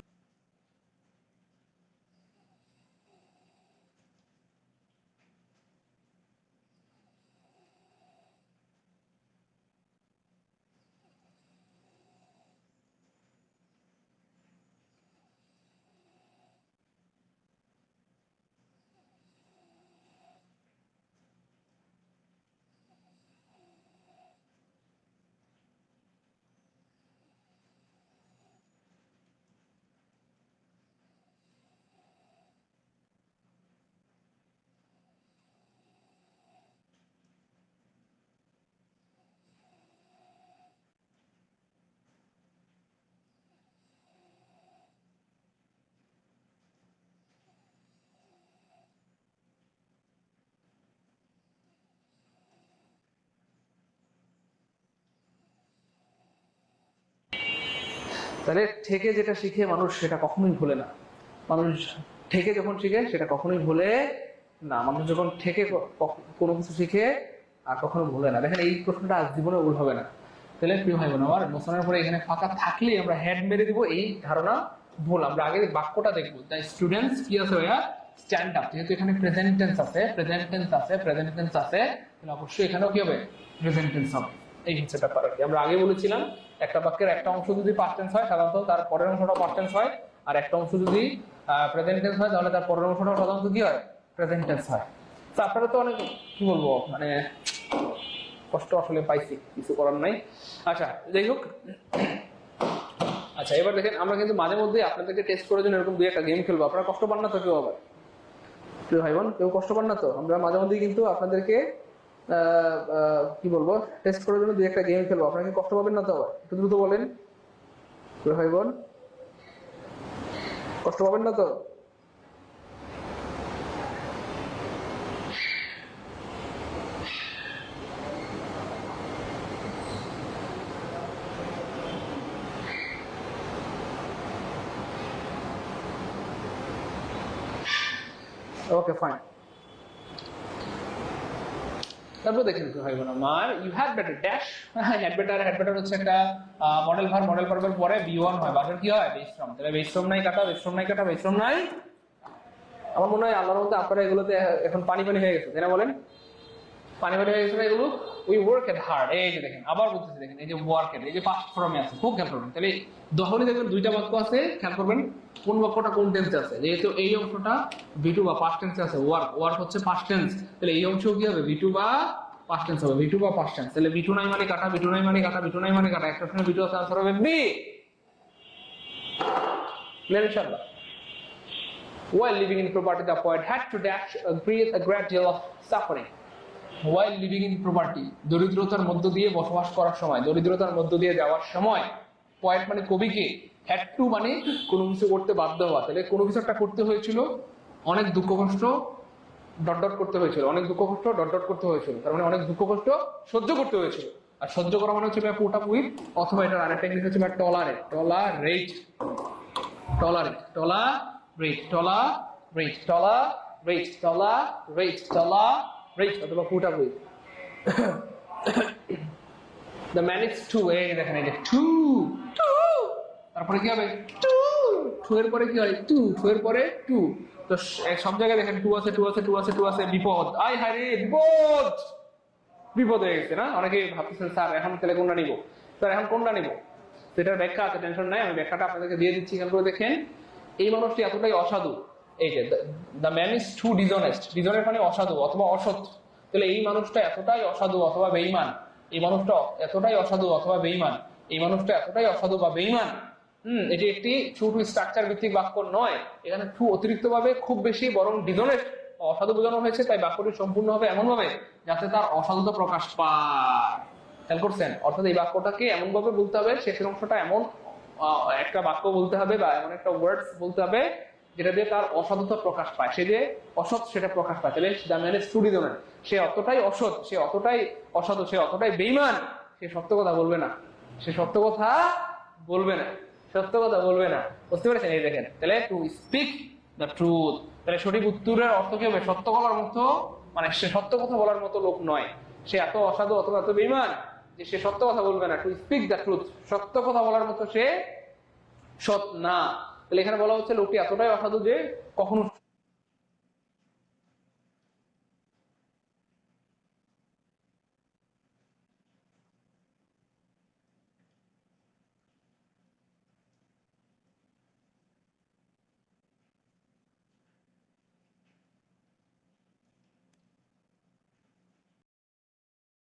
[SPEAKER 1] তাহলে থেকে যেটা শিখে মানুষ সেটা কখনোই ভুলে না। মানুষ থেকে যখন শিখে সেটা কখনোই ভুলে না। মানুষ যখন থেকে কোনো কিছু শিখে আর কখনো ভুলে না। দেখেন এই প্রশ্নটা আজ জীবনে ভুল হবে না। তাহলে প্রিয় ভাই বোন আমার, মোশনের পরে এখানে ফাঁকা থাকলেই আমরা হেড মেরে দিব, এই ধারণা ভুল। আমরা আগে বাক্যটা দেখবো, দ্য স্টুডেন্টস কি আছে ভাইয়া, স্ট্যান্ড আপ। যেহেতু এখানে প্রেজেন্ট টেন্স আছে, তাহলে অবশ্যই এখানেও কি হবে, প্রেজেন্ট টেন্স হবে। এই হচ্ছে ব্যাপার আর কি। আমরা আগে বলেছিলাম একটা বাক্যের একটা অংশ যদি পাস্ট টেন্স হয় সাধারণত তার পরের অংশটা পাস্ট টেন্স হয়, আর একটা অংশ যদি প্রেজেন্ট টেন্স হয় তাহলে তার পরের অংশটা সাধারণত কি হয়, প্রেজেন্ট টেন্স হয়। তো আপনারা তো অনেক কি বলবো মানে কষ্ট আসলে পাইছি, কিছু করার নাই। আচ্ছা যাই হোক, আচ্ছা এবার দেখেন আমরা কিন্তু মাঝে মধ্যে আপনাদেরকে টেস্ট করার জন্য এরকম দুই একটা গেম খেলবো। আপনারা কষ্ট পান না তো কেউ? আবার প্রিয় ভাই বোন, কেউ কষ্ট পান না তো? আমরা মাঝে মধ্যেই কিন্তু আপনাদেরকে কি বলবো টেস্ট করার জন্য দুই একটা গেম খেলবো। আপনারা কি কষ্ট পাবেন না তো? আবার একটু দ্রুত বলেন প্রিয় ভাই বোন, কষ্ট পাবেন না তো? Okay fine. তারপর দেখেন কি হয় আমার, you had better dash. Had better হচ্ছে একটা মডেল ভার্বের পরে বি1 হয়, বাজার কি হয়, বেস ফ্রম। তাহলে বেস ফ্রম নাই কাটা, আমার মনে হয় আল্লাহর মধ্যে আপনারা এগুলোতে এখন পানি হয়ে গেছে, তাই না? বলেন পানি হয়ে গেছে না এগুলো? We work at hard. এই যে দেখেন আবার বলতেছি, দেখেন এই যে ওয়ার্ক এট, এই যে পাস্ট ফর্মে আছে, খুব খেয়াল করবেন। তাহলে দহলে দেখবেন দুইটা বাক্য আছে, খেয়াল করবেন কোন বাক্যটা কোন টেন্সে আছে। যেহেতু এই অংশটা V2 বা পাস্ট টেন্সে আছে, ওয়ার্ক হচ্ছে পাস্ট টেন্স, তাহলে এই অংশ কি হবে, V2 বা পাস্ট টেন্স হবে, V2 বা পাস্ট টেন্স। তাহলে V2 নাই মানে কাটা, একটা সময় V2 আছে, আনসার হবে বি। ক্লিয়ার ইনশাআল্লাহ? While living in poverty, the poet had to dash create a great deal of suffering. While living in poverty, দরিদ্রতার মধ্য দিয়ে বসবাস করার সময়, দরিদ্রতার মধ্য দিয়ে যাওয়ার সময়, পয়েন্ট মানে কবিকে, হ্যাড টু মানে কোনো কিছু করতে বাধ্য হওয়া। তাহলে কোনো কিছু একটা করতে হয়েছিল, অনেক দুঃখ কষ্ট ডট করতে হয়েছিল, তার মানে অনেক দুঃখ কষ্ট সহ্য করতে হয়েছিল। আর সহ্য করা মানে হচ্ছে পুট আপ উইথ, অথবা এটার আরেকটা ইংলিশ হচ্ছে টলারেট অথবা put up with. The man is too, এই দেখেন এই যে টু, তারপরে কি হবে, টু এর পরে কি হয়, টু এর পরে টু। তো সব জায়গায় দেখেন টু আছে, বিপদ, আয় হায় রে বিপদ হয়ে গেছে না? অনেকে ভাবতেছেন স্যার এখন তাহলে কোনটা নিব, সেটার ব্যাখ্যা আছে, টেনশন নাই, আমি ব্যাখ্যাটা আপনাদেরকে দিয়ে দিচ্ছি। এখান করে দেখেন এই মানুষটি এতটাই অসাধু, এই যে the man is too dishonest, dishonest মানে অসাধু অথবা অসৎ। তাহলে এই মানুষটা এতটাই অসাধু অথবা বেঈমান, এটি একটি ট্রু টু স্ট্রাকচার ভিত্তিক বাক্য নয়। এখানে ট্রু অতিরিক্ত ভাবে খুব বেশি, বরং ডিসঅনেস্ট অসাধু বোঝানো হয়েছে। তাই বাক্যটি সম্পূর্ণ হবে এমন ভাবে যাতে তার অসাধুতা প্রকাশ পায়। খেয়াল করছেন? অর্থাৎ এই বাক্যটাকে এমন ভাবে বলতে হবে, শেষের অংশটা এমন একটা বাক্য বলতে হবে বা এমন একটা ওয়ার্ডস বলতে হবে যেটা দিয়ে তার অসাধুতা প্রকাশ পায়, সে যে অসৎ সেটা প্রকাশ পায়। তাহলে the man is too dishonest, সে অতটাই অসৎ, সে অতটাই অসাধু, সে অতটাই বেঈমান, সে সত্য কথা বলবে না, বুঝতে পেরেছেন? এই দেখেন, তাহলে টু স্পিক দ্য ট্রুথ, তাহলে সঠিক উত্তরের অর্থ কি হবে, সত্য বলার মতো, মানে সে সত্য কথা বলার মতো লোক নয়, সে এত অসাধু অথবা এত বেঈমান যে সে সত্য কথা বলবে না। টু স্পিক দ্য ট্রুথ, সত্য কথা বলার মতো সে সৎ না। তাহলে এখানে বলা হচ্ছে লোকটি এতটাই অসাধু যে কখনো